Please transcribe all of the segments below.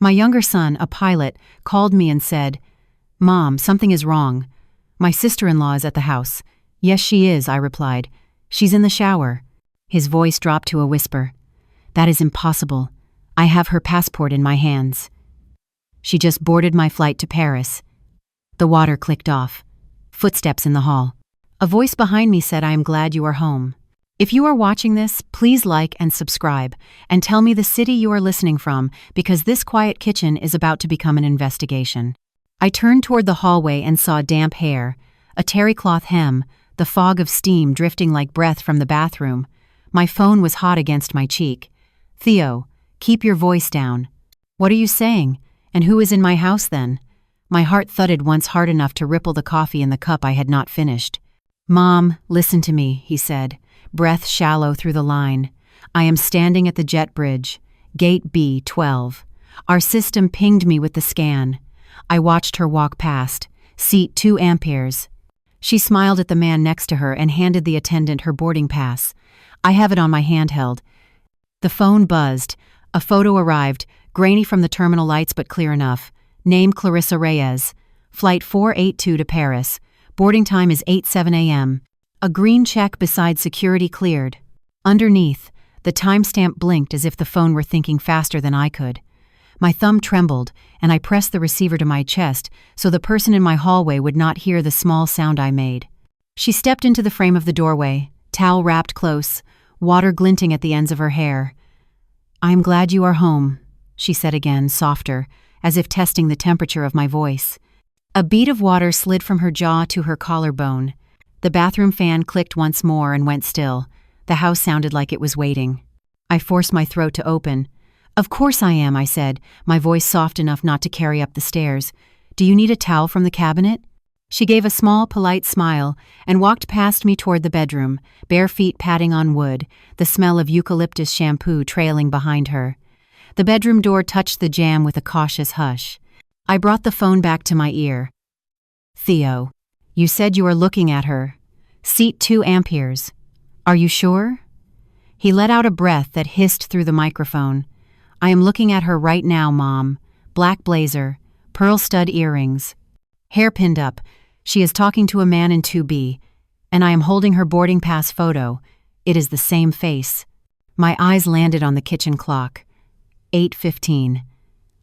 My younger son, a pilot, called me and said, "Mom, something is wrong. My sister-in-law is at the house." "Yes, she is," I replied. "She's in the shower." His voice dropped to a whisper. "That is impossible. I have her passport in my hands. She just boarded my flight to Paris." The water clicked off. Footsteps in the hall. A voice behind me said, "I am glad you are home. If you are watching this, please like and subscribe, and tell me the city you are listening from, because this quiet kitchen is about to become an investigation." I turned toward the hallway and saw damp hair, a terry cloth hem, the fog of steam drifting like breath from the bathroom. My phone was hot against my cheek. "Theo, keep your voice down." "What are you saying? And who is in my house then?" My heart thudded once hard enough to ripple the coffee in the cup I had not finished. "Mom, listen to me," he said, breath shallow through the line. "I am standing at the jet bridge, gate B12. Our system pinged me with the scan. I watched her walk past, seat 2 amperes. She smiled at the man next to her and handed the attendant her boarding pass. I have it on my handheld." The phone buzzed. A photo arrived, grainy from the terminal lights but clear enough. Name Clarissa Reyes. Flight 482 to Paris. Boarding time is 8:07 a.m. A green check beside security cleared. Underneath, the timestamp blinked as if the phone were thinking faster than I could. My thumb trembled, and I pressed the receiver to my chest so the person in my hallway would not hear the small sound I made. She stepped into the frame of the doorway, towel wrapped close, water glinting at the ends of her hair. "I am glad you are home," she said again, softer, as if testing the temperature of my voice. A bead of water slid from her jaw to her collarbone. The bathroom fan clicked once more and went still. The house sounded like it was waiting. I forced my throat to open. "Of course I am," I said, my voice soft enough not to carry up the stairs. "Do you need a towel from the cabinet?" She gave a small, polite smile and walked past me toward the bedroom, bare feet patting on wood, the smell of eucalyptus shampoo trailing behind her. The bedroom door touched the jamb with a cautious hush. I brought the phone back to my ear. "Theo, you said you are looking at her. Seat 2 amperes. Are you sure?" He let out a breath that hissed through the microphone. "I am looking at her right now, Mom. Black blazer, pearl stud earrings, hair pinned up. She is talking to a man in 2B, and I am holding her boarding pass photo. It is the same face." My eyes landed on the kitchen clock. 8:15.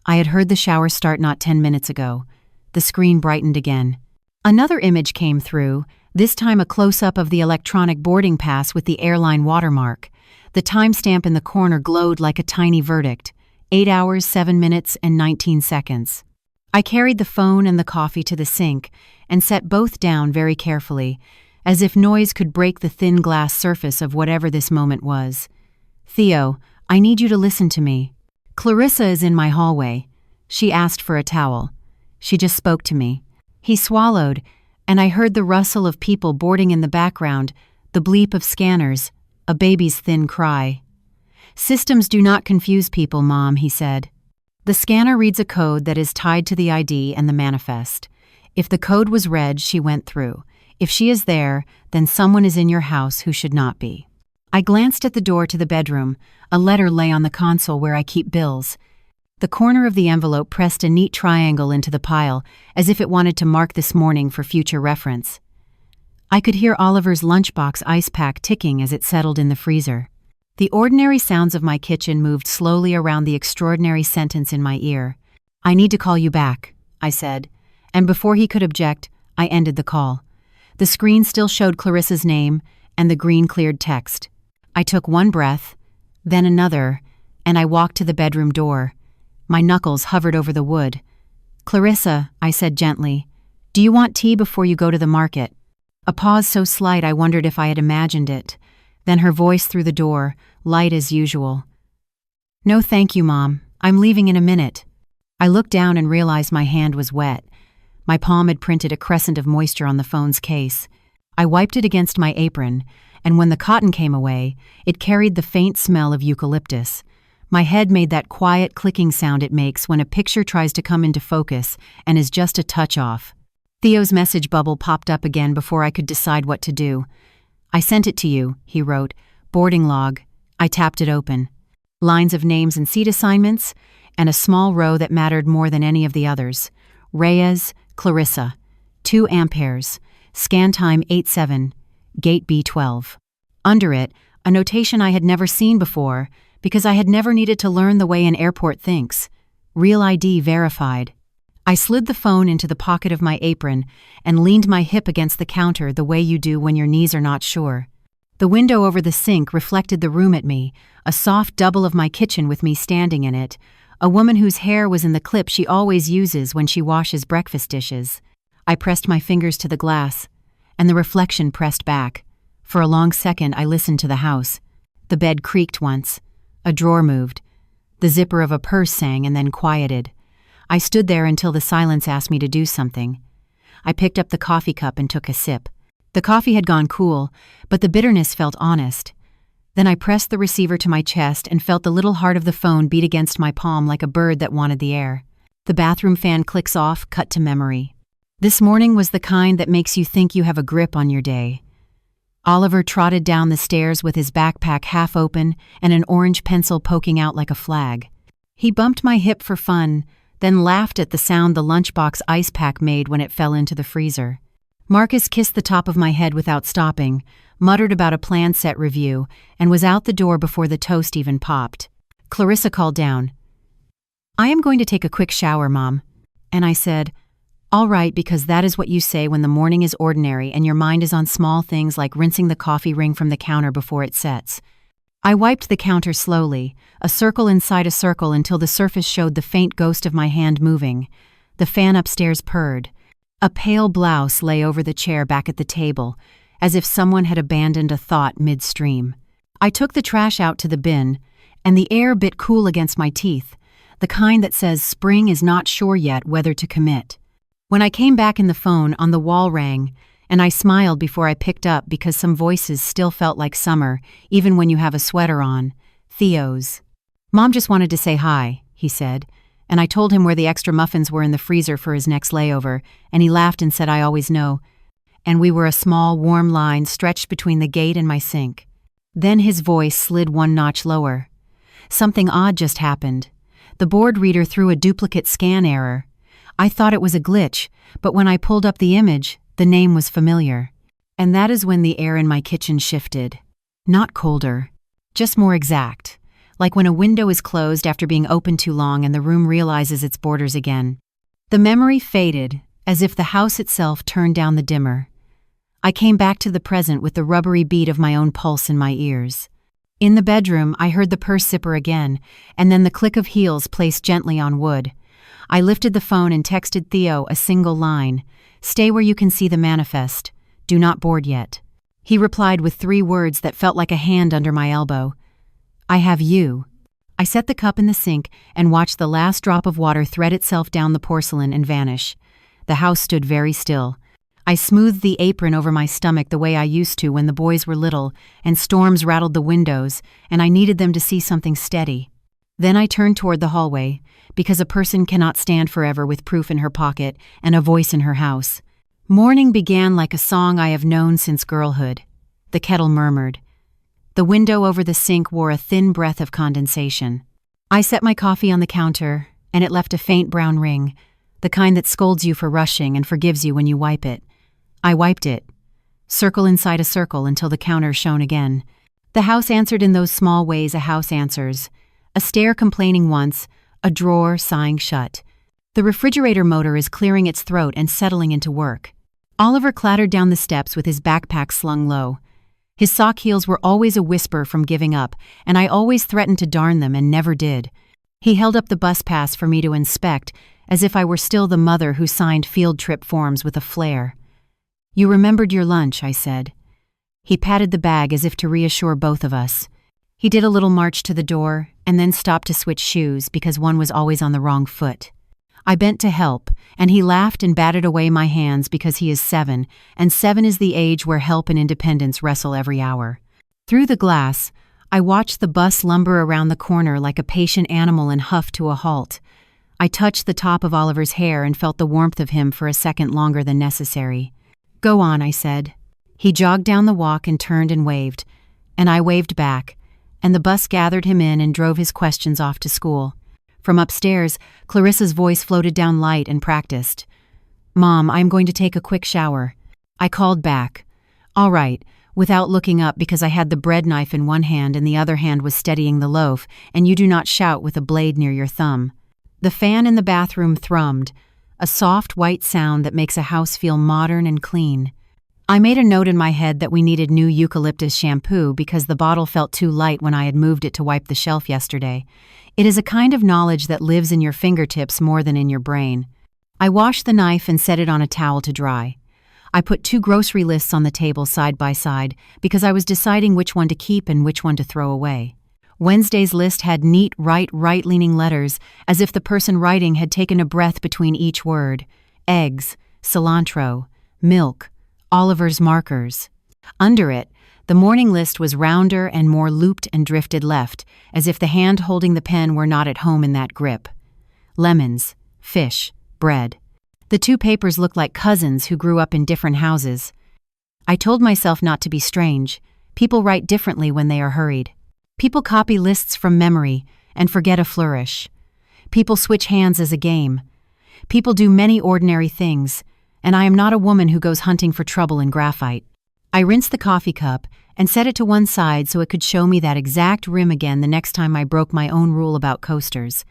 I had heard the shower start not 10 minutes ago. The screen brightened again. Another image came through, this time a close-up of the electronic boarding pass with the airline watermark. The timestamp in the corner glowed like a tiny verdict. 8 hours, 7 minutes, and 19 seconds. I carried the phone and the coffee to the sink and set both down very carefully, as if noise could break the thin glass surface of whatever this moment was. "Theo, I need you to listen to me. Clarissa is in my hallway. She asked for a towel. She just spoke to me." He swallowed, and I heard the rustle of people boarding in the background, the bleep of scanners, a baby's thin cry. "Systems do not confuse people, Mom," he said. "The scanner reads a code that is tied to the ID and the manifest. If the code was read, she went through. If she is there, then someone is in your house who should not be." I glanced at the door to the bedroom. A letter lay on the console where I keep bills. The corner of the envelope pressed a neat triangle into the pile, as if it wanted to mark this morning for future reference. I could hear Oliver's lunchbox ice pack ticking as it settled in the freezer. The ordinary sounds of my kitchen moved slowly around the extraordinary sentence in my ear. "I need to call you back," I said, and before he could object, I ended the call. The screen still showed Clarissa's name and the green cleared text. I took one breath, then another, and I walked to the bedroom door. My knuckles hovered over the wood. "Clarissa," I said gently, "do you want tea before you go to the market?" A pause so slight I wondered if I had imagined it. Then her voice through the door, light as usual. "No thank you, Mom. I'm leaving in a minute." I looked down and realized my hand was wet. My palm had printed a crescent of moisture on the phone's case. I wiped it against my apron, and when the cotton came away, it carried the faint smell of eucalyptus. My head made that quiet clicking sound it makes when a picture tries to come into focus and is just a touch off. Theo's message bubble popped up again before I could decide what to do. "I sent it to you," he wrote. "Boarding log." I tapped it open. Lines of names and seat assignments. and a small row that mattered more than any of the others. Reyes, Clarissa, 2 amperes, scan time 87, gate B12. Under it, a notation I had never seen before because I had never needed to learn the way an airport thinks. Real ID verified. I slid the phone into the pocket of my apron and leaned my hip against the counter the way you do when your knees are not sure. The window over the sink reflected the room at me, a soft double of my kitchen with me standing in it, a woman whose hair was in the clip she always uses when she washes breakfast dishes. I pressed my fingers to the glass, and the reflection pressed back. For a long second I listened to the house. The bed creaked once. A drawer moved. The zipper of a purse sang and then quieted. I stood there until the silence asked me to do something. I picked up the coffee cup and took a sip. The coffee had gone cool, but the bitterness felt honest. Then I pressed the receiver to my chest and felt the little heart of the phone beat against my palm like a bird that wanted the air. The bathroom fan clicks off, cut to memory. This morning was the kind that makes you think you have a grip on your day. Oliver trotted down the stairs with his backpack half open and an orange pencil poking out like a flag. He bumped my hip for fun, then laughed at the sound the lunchbox ice pack made when it fell into the freezer. Marcus kissed the top of my head without stopping, muttered about a plan set review, and was out the door before the toast even popped. Clarissa called down. "I am going to take a quick shower, Mom." And I said, "All right," because that is what you say when the morning is ordinary and your mind is on small things like rinsing the coffee ring from the counter before it sets. I wiped the counter slowly, a circle inside a circle until the surface showed the faint ghost of my hand moving. The fan upstairs purred. A pale blouse lay over the chair back at the table, as if someone had abandoned a thought midstream. I took the trash out to the bin, and the air bit cool against my teeth, the kind that says spring is not sure yet whether to commit. When I came back in the phone, on the wall rang, and I smiled before I picked up because some voices still felt like summer, even when you have a sweater on. Theo's. "Mom just wanted to say hi," he said, and I told him where the extra muffins were in the freezer for his next layover, and he laughed and said I always know. And we were a small, warm line stretched between the gate and my sink. Then his voice slid one notch lower. Something odd just happened. The board reader threw a duplicate scan error. I thought it was a glitch, but when I pulled up the image, the name was familiar. And that is when the air in my kitchen shifted. Not colder, just more exact. Like when a window is closed after being open too long and the room realizes its borders again. The memory faded, as if the house itself turned down the dimmer. I came back to the present with the rubbery beat of my own pulse in my ears. In the bedroom, I heard the purse zipper again, and then the click of heels placed gently on wood. I lifted the phone and texted Theo a single line. "Stay where you can see the manifest. Do not board yet." He replied with 3 words that felt like a hand under my elbow. "I have you." I set the cup in the sink and watched the last drop of water thread itself down the porcelain and vanish. The house stood very still. I smoothed the apron over my stomach the way I used to when the boys were little and storms rattled the windows and I needed them to see something steady. Then I turned toward the hallway, because a person cannot stand forever with proof in her pocket and a voice in her house. Morning began like a song I have known since girlhood. The kettle murmured. The window over the sink wore a thin breath of condensation. I set my coffee on the counter, and it left a faint brown ring, the kind that scolds you for rushing and forgives you when you wipe it. I wiped it. Circle inside a circle until the counter shone again. The house answered in those small ways a house answers. A stair complaining once, a drawer sighing shut. The refrigerator motor is clearing its throat and settling into work. Oliver clattered down the steps with his backpack slung low. His sock heels were always a whisper from giving up, and I always threatened to darn them and never did. He held up the bus pass for me to inspect, as if I were still the mother who signed field trip forms with a flair. "You remembered your lunch," I said. He patted the bag as if to reassure both of us. He did a little march to the door, and then stopped to switch shoes because one was always on the wrong foot. I bent to help, and he laughed and batted away my hands because he is 7, and 7 is the age where help and independence wrestle every hour. Through the glass, I watched the bus lumber around the corner like a patient animal and huff to a halt. I touched the top of Oliver's hair and felt the warmth of him for a second longer than necessary. "Go on," I said. He jogged down the walk and turned and waved, and I waved back, and the bus gathered him in and drove his questions off to school. From upstairs, Clarissa's voice floated down light and practiced. "Mom, I'm going to take a quick shower." I called back. "All right," without looking up because I had the bread knife in one hand and the other hand was steadying the loaf, and you do not shout with a blade near your thumb. The fan in the bathroom thrummed, a soft white sound that makes a house feel modern and clean. I made a note in my head that we needed new eucalyptus shampoo because the bottle felt too light when I had moved it to wipe the shelf yesterday. It is a kind of knowledge that lives in your fingertips more than in your brain. I washed the knife and set it on a towel to dry. I put 2 grocery lists on the table side by side because I was deciding which one to keep and which one to throw away. Wednesday's list had neat right-leaning letters, as if the person writing had taken a breath between each word. Eggs, cilantro, milk, Oliver's markers. Under it, the morning list was rounder and more looped and drifted left, as if the hand holding the pen were not at home in that grip. Lemons, fish, bread. The 2 papers looked like cousins who grew up in different houses. I told myself not to be strange. People write differently when they are hurried. People copy lists from memory and forget a flourish. People switch hands as a game. People do many ordinary things, and I am not a woman who goes hunting for trouble in graphite. I rinsed the coffee cup and set it to one side so it could show me that exact rim again the next time I broke my own rule about coasters.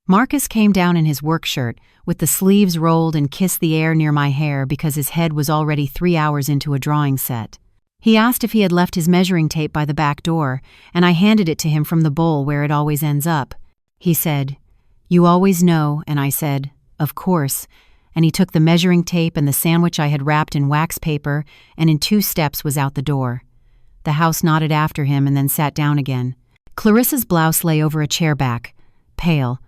Marcus came down in his work shirt, with the sleeves rolled, and kissed the air near my hair because his head was already 3 hours into a drawing set. He asked if he had left his measuring tape by the back door, and I handed it to him from the bowl where it always ends up. He said, "You always know," and I said, "Of course," and he took the measuring tape and the sandwich I had wrapped in wax paper and in 2 steps was out the door. The house nodded after him and then sat down again. Clarissa's blouse lay over a chair back, pale.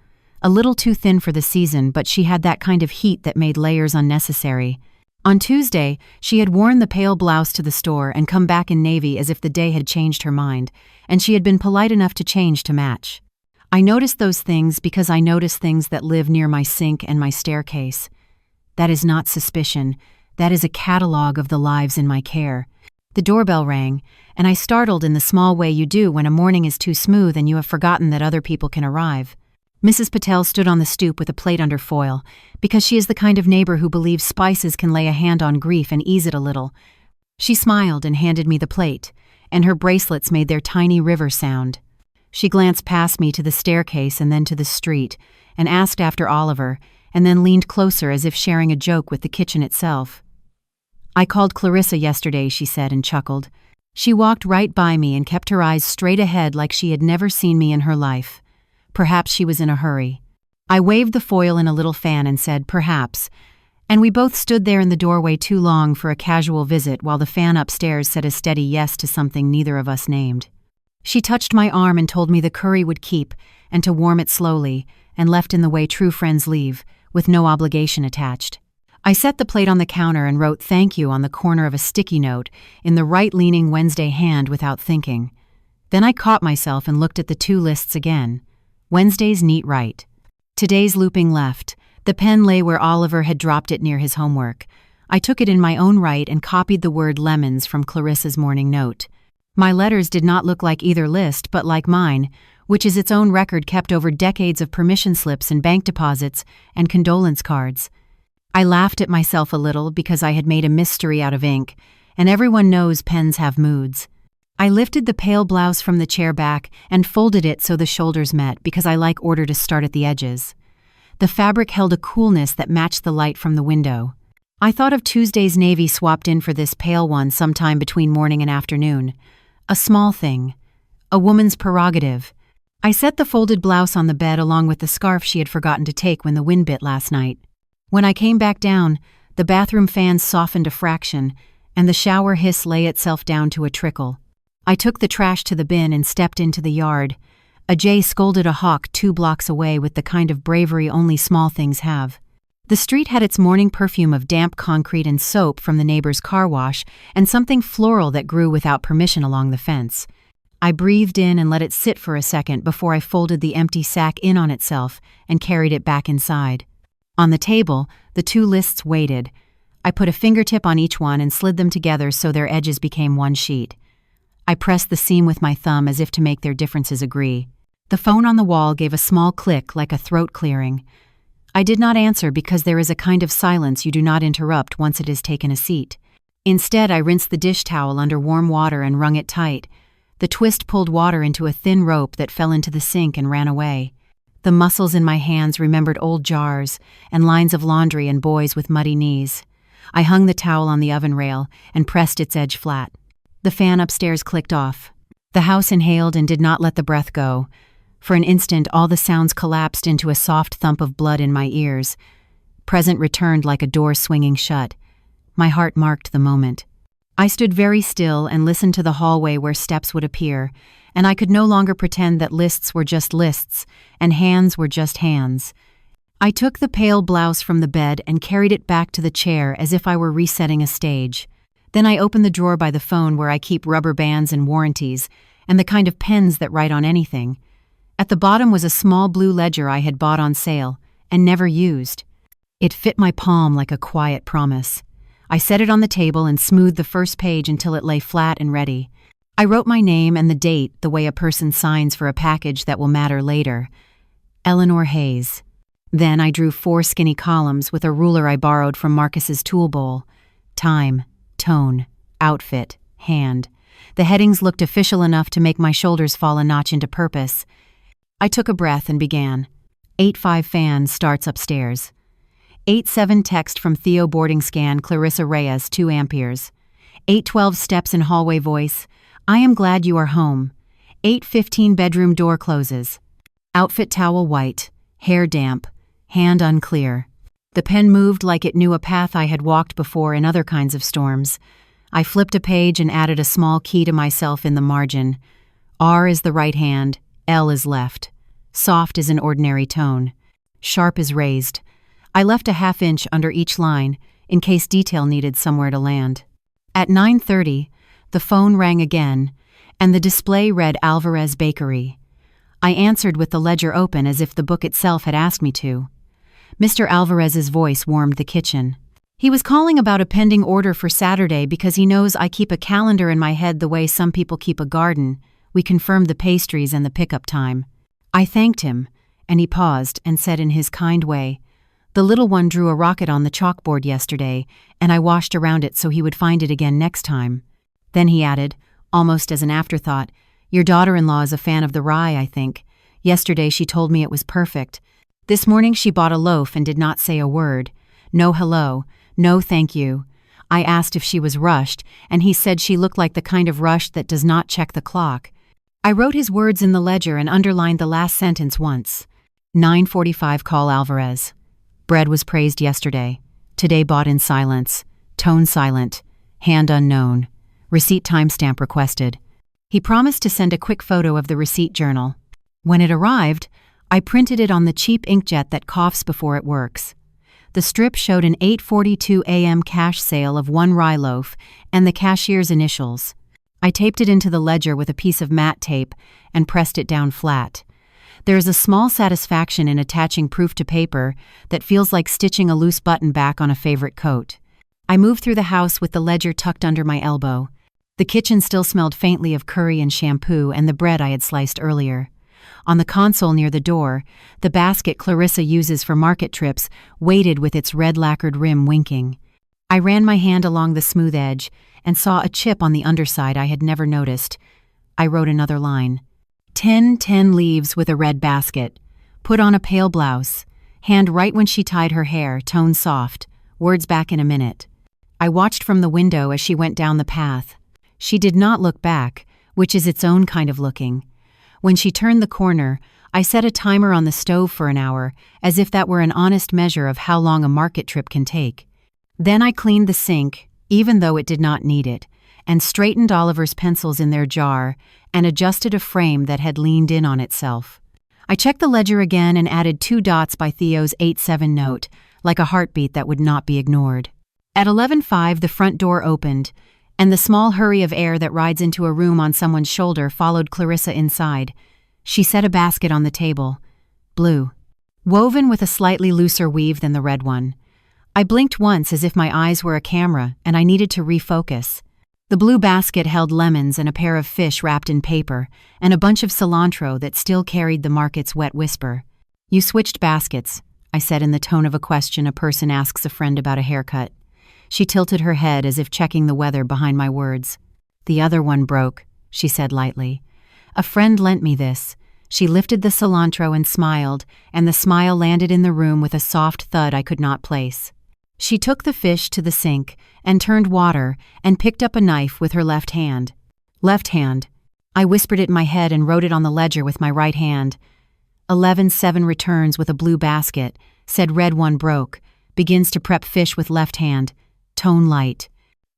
A little too thin for the season, but she had that kind of heat that made layers unnecessary. On Tuesday, she had worn the pale blouse to the store and come back in navy as if the day had changed her mind, and she had been polite enough to change to match. I noticed those things because I notice things that live near my sink and my staircase. That is not suspicion. That is a catalog of the lives in my care. The doorbell rang, and I startled in the small way you do when a morning is too smooth and you have forgotten that other people can arrive. Mrs. Patel stood on the stoop with a plate under foil, because she is the kind of neighbor who believes spices can lay a hand on grief and ease it a little. She smiled and handed me the plate, and her bracelets made their tiny river sound. She glanced past me to the staircase and then to the street, and asked after Oliver, and then leaned closer as if sharing a joke with the kitchen itself. "I called Clarissa yesterday," she said and chuckled. She walked right by me and kept her eyes straight ahead like she had never seen me in her life. Perhaps she was in a hurry. I waved the foil in a little fan and said, "Perhaps," and we both stood there in the doorway too long for a casual visit while the fan upstairs said a steady yes to something neither of us named. She touched my arm and told me the curry would keep, and to warm it slowly, and left in the way true friends leave, with no obligation attached. I set the plate on the counter and wrote "thank you" on the corner of a sticky note in the right-leaning Wednesday hand without thinking. Then I caught myself and looked at the 2 lists again. Wednesday's neat right. Today's looping left. The pen lay where Oliver had dropped it near his homework. I took it in my own right and copied the word lemons from Clarissa's morning note. My letters did not look like either list, but like mine, which is its own record kept over decades of permission slips and bank deposits and condolence cards. I laughed at myself a little because I had made a mystery out of ink, and everyone knows pens have moods. I lifted the pale blouse from the chair back and folded it so the shoulders met because I like order to start at the edges. The fabric held a coolness that matched the light from the window. I thought of Tuesday's navy swapped in for this pale one sometime between morning and afternoon. A small thing. A woman's prerogative. I set the folded blouse on the bed along with the scarf she had forgotten to take when the wind bit last night. When I came back down, the bathroom fan softened a fraction, and the shower hiss lay itself down to a trickle. I took the trash to the bin and stepped into the yard. A jay scolded a hawk 2 blocks away with the kind of bravery only small things have. The street had its morning perfume of damp concrete and soap from the neighbor's car wash and something floral that grew without permission along the fence. I breathed in and let it sit for a second before I folded the empty sack in on itself and carried it back inside. On the table, the 2 lists waited. I put a fingertip on each one and slid them together so their edges became one sheet. I pressed the seam with my thumb as if to make their differences agree. The phone on the wall gave a small click like a throat clearing. I did not answer because there is a kind of silence you do not interrupt once it has taken a seat. Instead, I rinsed the dish towel under warm water and wrung it tight. The twist pulled water into a thin rope that fell into the sink and ran away. The muscles in my hands remembered old jars and lines of laundry and boys with muddy knees. I hung the towel on the oven rail and pressed its edge flat. The fan upstairs clicked off. The house inhaled and did not let the breath go. For an instant, all the sounds collapsed into a soft thump of blood in my ears. Present returned like a door swinging shut. My heart marked the moment. I stood very still and listened to the hallway where steps would appear, and I could no longer pretend that lists were just lists and hands were just hands. I took the pale blouse from the bed and carried it back to the chair as if I were resetting a stage. Then I opened the drawer by the phone where I keep rubber bands and warranties, and the kind of pens that write on anything. At the bottom was a small blue ledger I had bought on sale and never used. It fit my palm like a quiet promise. I set it on the table and smoothed the first page until it lay flat and ready. I wrote my name and the date the way a person signs for a package that will matter later. Eleanor Hayes. Then I drew 4 skinny columns with a ruler I borrowed from Marcus's tool bowl. Time, tone, outfit, hand. The headings looked official enough to make my shoulders fall a notch into purpose. I took a breath and began. 8-5 fan starts upstairs. 8-7 text from Theo boarding scan Clarissa Reyes 2 amperes. 8-12 steps in hallway voice. I am glad you are home. 8-15 bedroom door closes. Outfit towel white. Hair damp. Hand unclear. The pen moved like it knew a path I had walked before in other kinds of storms. I flipped a page and added a small key to myself in the margin. R is the right hand. L is left. Soft is an ordinary tone. Sharp is raised. I left a ½ inch under each line, in case detail needed somewhere to land. At 9:30, the phone rang again, and the display read Alvarez Bakery. I answered with the ledger open as if the book itself had asked me to. Mr. Alvarez's voice warmed the kitchen. He was calling about a pending order for Saturday because he knows I keep a calendar in my head the way some people keep a garden. We confirmed the pastries and the pickup time. I thanked him, and he paused and said in his kind way, "The little one drew a rocket on the chalkboard yesterday, and I washed around it so he would find it again next time." Then he added, almost as an afterthought, "Your daughter-in-law is a fan of the rye, I think. Yesterday she told me it was perfect. This morning she bought a loaf and did not say a word. No hello, no thank you. I asked if she was rushed, and he said she looked like the kind of rush that does not check the clock." I wrote his words in the ledger and underlined the last sentence once. 9:45 call Alvarez. Bread was praised yesterday. Today bought in silence. Tone silent. Hand unknown. Receipt timestamp requested. He promised to send a quick photo of the receipt journal. When it arrived, I printed it on the cheap inkjet that coughs before it works. The strip showed an 8:42 a.m. cash sale of 1 rye loaf and the cashier's initials. I taped it into the ledger with a piece of matte tape and pressed it down flat. There is a small satisfaction in attaching proof to paper that feels like stitching a loose button back on a favorite coat. I moved through the house with the ledger tucked under my elbow. The kitchen still smelled faintly of curry and shampoo and the bread I had sliced earlier. On the console near the door, the basket Clarissa uses for market trips waited with its red lacquered rim winking. I ran my hand along the smooth edge and saw a chip on the underside I had never noticed. I wrote another line. 10 leaves with a red basket. Put on a pale blouse. Hand right when she tied her hair, tone soft. Words back in a minute. I watched from the window as she went down the path. She did not look back, which is its own kind of looking. When she turned the corner, I set a timer on the stove for an hour, as if that were an honest measure of how long a market trip can take. Then I cleaned the sink, even though it did not need it, and straightened Oliver's pencils in their jar and adjusted a frame that had leaned in on itself. I checked the ledger again and added 2 dots by Theo's 8-7 note, like a heartbeat that would not be ignored. At 11:05, the front door opened, and the small hurry of air that rides into a room on someone's shoulder followed Clarissa inside. She set a basket on the table. Blue. Woven with a slightly looser weave than the red one. I blinked once as if my eyes were a camera and I needed to refocus. The blue basket held lemons and a pair of fish wrapped in paper, and a bunch of cilantro that still carried the market's wet whisper. "You switched baskets," I said in the tone of a question a person asks a friend about a haircut. She tilted her head as if checking the weather behind my words. "The other one broke," she said lightly. "A friend lent me this." She lifted the cilantro and smiled, and the smile landed in the room with a soft thud I could not place. She took the fish to the sink and turned water and picked up a knife with her left hand. "Left hand." I whispered it in my head and wrote it on the ledger with my right hand. 11-7 returns with a blue basket, said red one broke, begins to prep fish with left hand, tone light.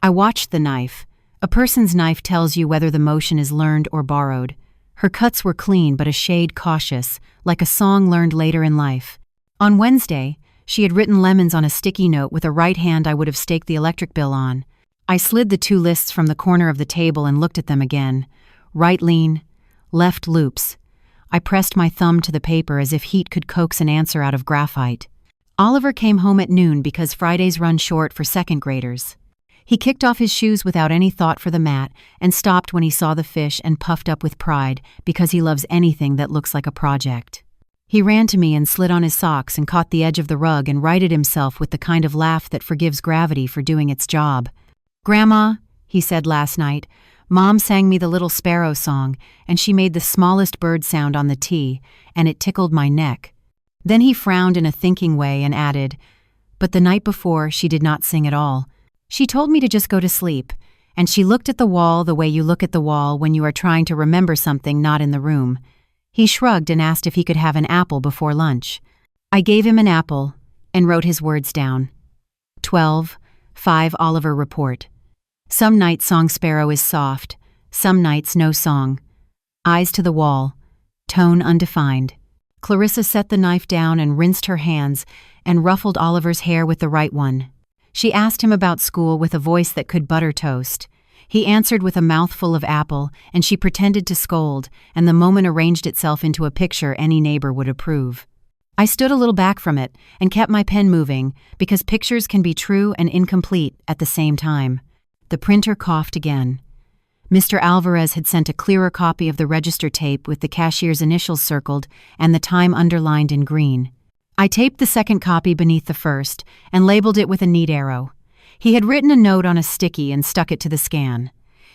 I watched the knife. A person's knife tells you whether the motion is learned or borrowed. Her cuts were clean but a shade cautious, like a song learned later in life. On Wednesday, she had written lemons on a sticky note with a right hand I would have staked the electric bill on. I slid the two lists from the corner of the table and looked at them again. Right lean, left loops. I pressed my thumb to the paper as if heat could coax an answer out of graphite. Oliver came home at noon because Fridays run short for second graders. He kicked off his shoes without any thought for the mat and stopped when he saw the fish and puffed up with pride because he loves anything that looks like a project. He ran to me and slid on his socks and caught the edge of the rug and righted himself with the kind of laugh that forgives gravity for doing its job. "Grandma," he said last night, "Mom sang me the Little Sparrow song, and she made the smallest bird sound on the T, and it tickled my neck." Then he frowned in a thinking way and added, "But the night before, she did not sing at all. She told me to just go to sleep, and she looked at the wall the way you look at the wall when you are trying to remember something not in the room." He shrugged and asked if he could have an apple before lunch. I gave him an apple and wrote his words down. 12:5 Oliver report. Some nights song sparrow is soft, some nights no song. Eyes to the wall, tone undefined. Clarissa set the knife down and rinsed her hands and ruffled Oliver's hair with the right one. She asked him about school with a voice that could butter toast. He answered with a mouthful of apple, and she pretended to scold, and the moment arranged itself into a picture any neighbor would approve. I stood a little back from it and kept my pen moving because pictures can be true and incomplete at the same time. The printer coughed again. Mr. Alvarez had sent a clearer copy of the register tape with the cashier's initials circled and the time underlined in green. I taped the second copy beneath the first and labeled it with a neat arrow. He had written a note on a sticky and stuck it to the scan.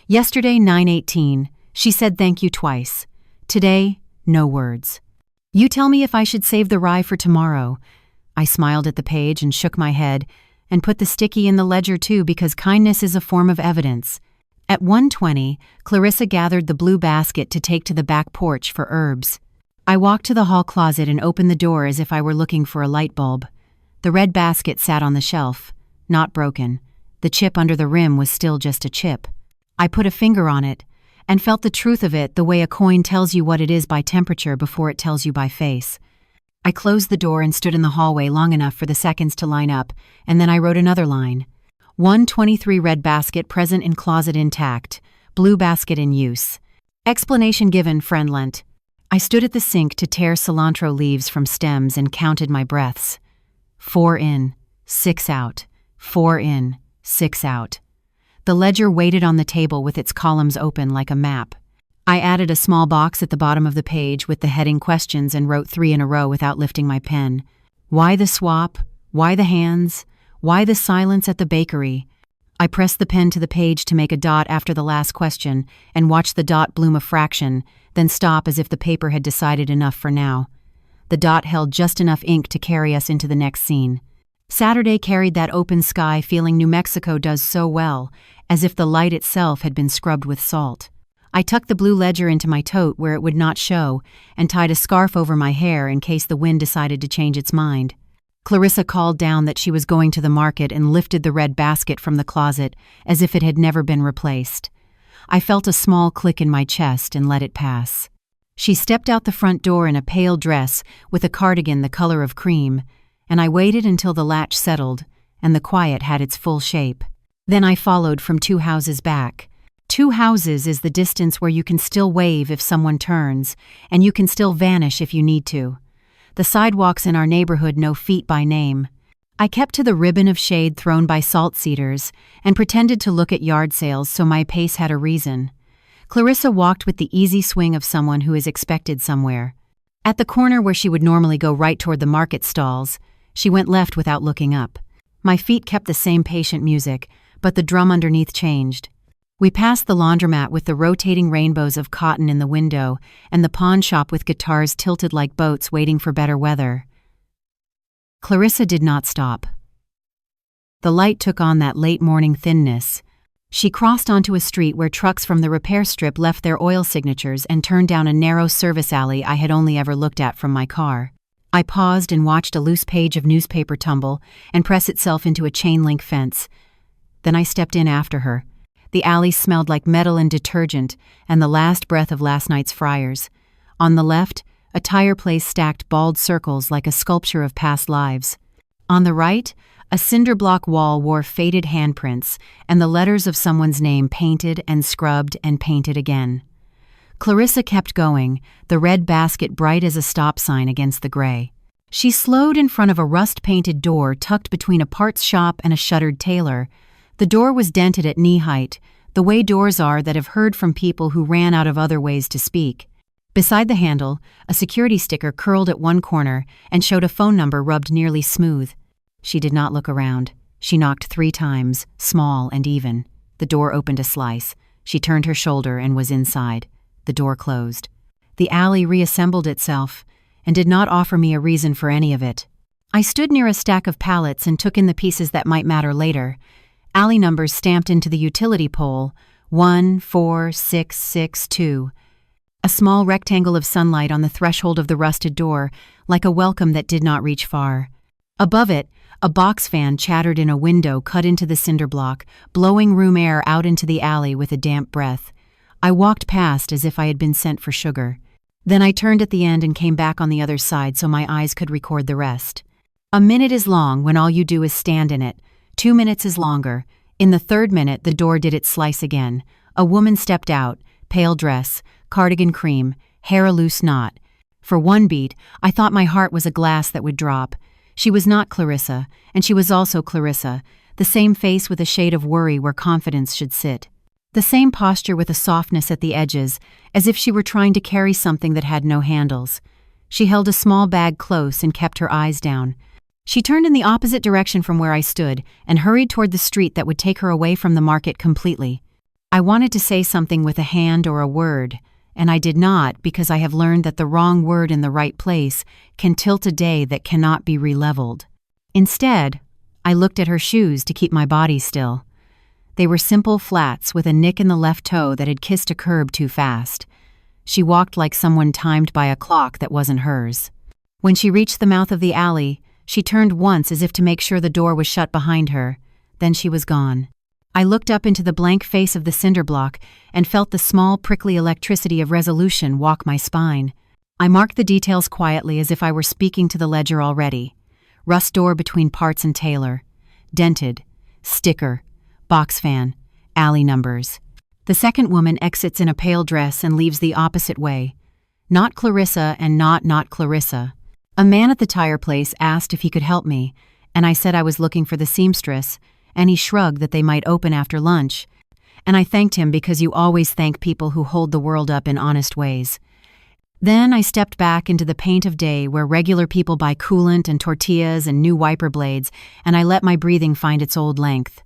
Yesterday, 9:18, she said thank you twice. Today, no words. You tell me if I should save the rye for tomorrow. I smiled at the page and shook my head and put the sticky in the ledger too because kindness is a form of evidence. At 1:20, Clarissa gathered the blue basket to take to the back porch for herbs. I walked to the hall closet and opened the door as if I were looking for a light bulb. The red basket sat on the shelf, not broken. The chip under the rim was still just a chip. I put a finger on it and felt the truth of it the way a coin tells you what it is by temperature before it tells you by face. I closed the door and stood in the hallway long enough for the seconds to line up, and then I wrote another line. 1:23 red basket present in closet intact, blue basket in use. Explanation given, friend lent. I stood at the sink to tear cilantro leaves from stems and counted my breaths. 4 in, 6 out, 4 in, 6 out. The ledger waited on the table with its columns open like a map. I added a small box at the bottom of the page with the heading questions and wrote 3 in a row without lifting my pen. Why the swap? Why the hands? Why the silence at the bakery? I pressed the pen to the page to make a dot after the last question and watched the dot bloom a fraction, then stop as if the paper had decided enough for now. The dot held just enough ink to carry us into the next scene. Saturday carried that open sky feeling New Mexico does so well, as if the light itself had been scrubbed with salt. I tucked the blue ledger into my tote where it would not show and tied a scarf over my hair in case the wind decided to change its mind. Clarissa called down that she was going to the market and lifted the red basket from the closet as if it had never been replaced. I felt a small click in my chest and let it pass. She stepped out the front door in a pale dress with a cardigan the color of cream, and I waited until the latch settled and the quiet had its full shape. Then I followed from 2 houses back. 2 houses is the distance where you can still wave if someone turns, and you can still vanish if you need to. The sidewalks in our neighborhood know feet by name. I kept to the ribbon of shade thrown by salt cedars and pretended to look at yard sales so my pace had a reason. Clarissa walked with the easy swing of someone who is expected somewhere. At the corner where she would normally go right toward the market stalls, she went left without looking up. My feet kept the same patient music, but the drum underneath changed. We passed the laundromat with the rotating rainbows of cotton in the window and the pawn shop with guitars tilted like boats waiting for better weather. Clarissa did not stop. The light took on that late morning thinness. She crossed onto a street where trucks from the repair strip left their oil signatures and turned down a narrow service alley I had only ever looked at from my car. I paused and watched a loose page of newspaper tumble and press itself into a chain-link fence. Then I stepped in after her. The alley smelled like metal and detergent and the last breath of last night's fryers. On the left, a tire place stacked bald circles like a sculpture of past lives. On the right, a cinder block wall wore faded handprints and the letters of someone's name painted and scrubbed and painted again. Clarissa kept going, the red basket bright as a stop sign against the gray. She slowed in front of a rust-painted door tucked between a parts shop and a shuttered tailor. The door was dented at knee height, the way doors are that have heard from people who ran out of other ways to speak. Beside the handle, a security sticker curled at one corner and showed a phone number rubbed nearly smooth. She did not look around. She knocked 3 times, small and even. The door opened a slice. She turned her shoulder and was inside. The door closed. The alley reassembled itself and did not offer me a reason for any of it. I stood near a stack of pallets and took in the pieces that might matter later. Alley numbers stamped into the utility pole, 14662. A small rectangle of sunlight on the threshold of the rusted door, like a welcome that did not reach far. Above it, a box fan chattered in a window cut into the cinder block, blowing room air out into the alley with a damp breath. I walked past as if I had been sent for sugar. Then I turned at the end and came back on the other side so my eyes could record the rest. A minute is long when all you do is stand in it. 2 minutes is longer. In the 3rd minute, the door did its slice again. A woman stepped out, pale dress, cardigan cream, hair a loose knot. For one beat, I thought my heart was a glass that would drop. She was not Clarissa, and she was also Clarissa, the same face with a shade of worry where confidence should sit. The same posture with a softness at the edges, as if she were trying to carry something that had no handles. She held a small bag close and kept her eyes down. She turned in the opposite direction from where I stood and hurried toward the street that would take her away from the market completely. I wanted to say something with a hand or a word, and I did not because I have learned that the wrong word in the right place can tilt a day that cannot be releveled. Instead, I looked at her shoes to keep my body still. They were simple flats with a nick in the left toe that had kissed a curb too fast. She walked like someone timed by a clock that wasn't hers. When she reached the mouth of the alley, she turned once as if to make sure the door was shut behind her. Then she was gone. I looked up into the blank face of the cinder block and felt the small, prickly electricity of resolution walk my spine. I marked the details quietly as if I were speaking to the ledger already. Rust door between parts and tailor. Dented. Sticker. Box fan. Alley numbers. The second woman exits in a pale dress and leaves the opposite way. Not Clarissa and not Clarissa. A man at the tire place asked if he could help me, and I said I was looking for the seamstress, and he shrugged that they might open after lunch. And I thanked him because you always thank people who hold the world up in honest ways. Then I stepped back into the paint of day where regular people buy coolant and tortillas and new wiper blades, and I let my breathing find its old length.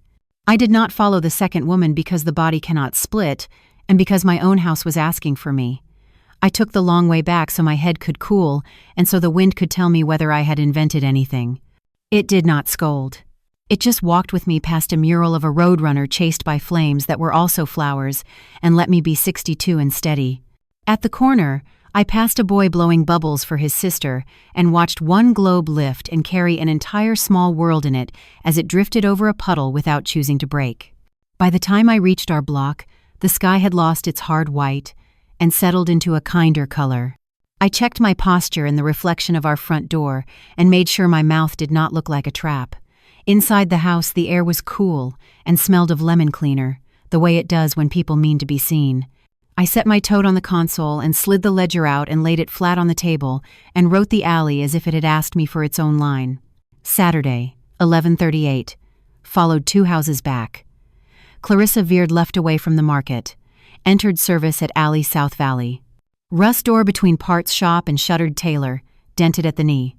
I did not follow the second woman because the body cannot split, and because my own house was asking for me. I took the long way back so my head could cool, and so the wind could tell me whether I had invented anything. It did not scold. It just walked with me past a mural of a roadrunner chased by flames that were also flowers, and let me be 62 and steady. At the corner, I passed a boy blowing bubbles for his sister and watched one globe lift and carry an entire small world in it as it drifted over a puddle without choosing to break. By the time I reached our block, the sky had lost its hard white and settled into a kinder color. I checked my posture in the reflection of our front door and made sure my mouth did not look like a trap. Inside the house, the air was cool and smelled of lemon cleaner, the way it does when people mean to be seen. I set my toad on the console and slid the ledger out and laid it flat on the table and wrote the alley as if it had asked me for its own line. Saturday, 11:38. Followed 2 houses back. Clarissa veered left away from the market. Entered service at Alley South Valley. Rust door between parts shop and shuttered tailor, dented at the knee.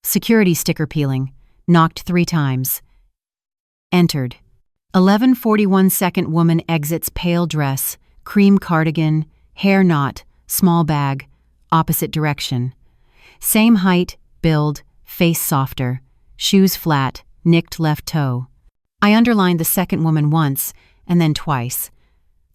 Security sticker peeling. Knocked 3 times. Entered. 11:41 second woman exits pale dress, cream cardigan, hair knot, small bag, opposite direction. Same height, build, face softer, shoes flat, nicked left toe. I underlined the second woman once, and then twice.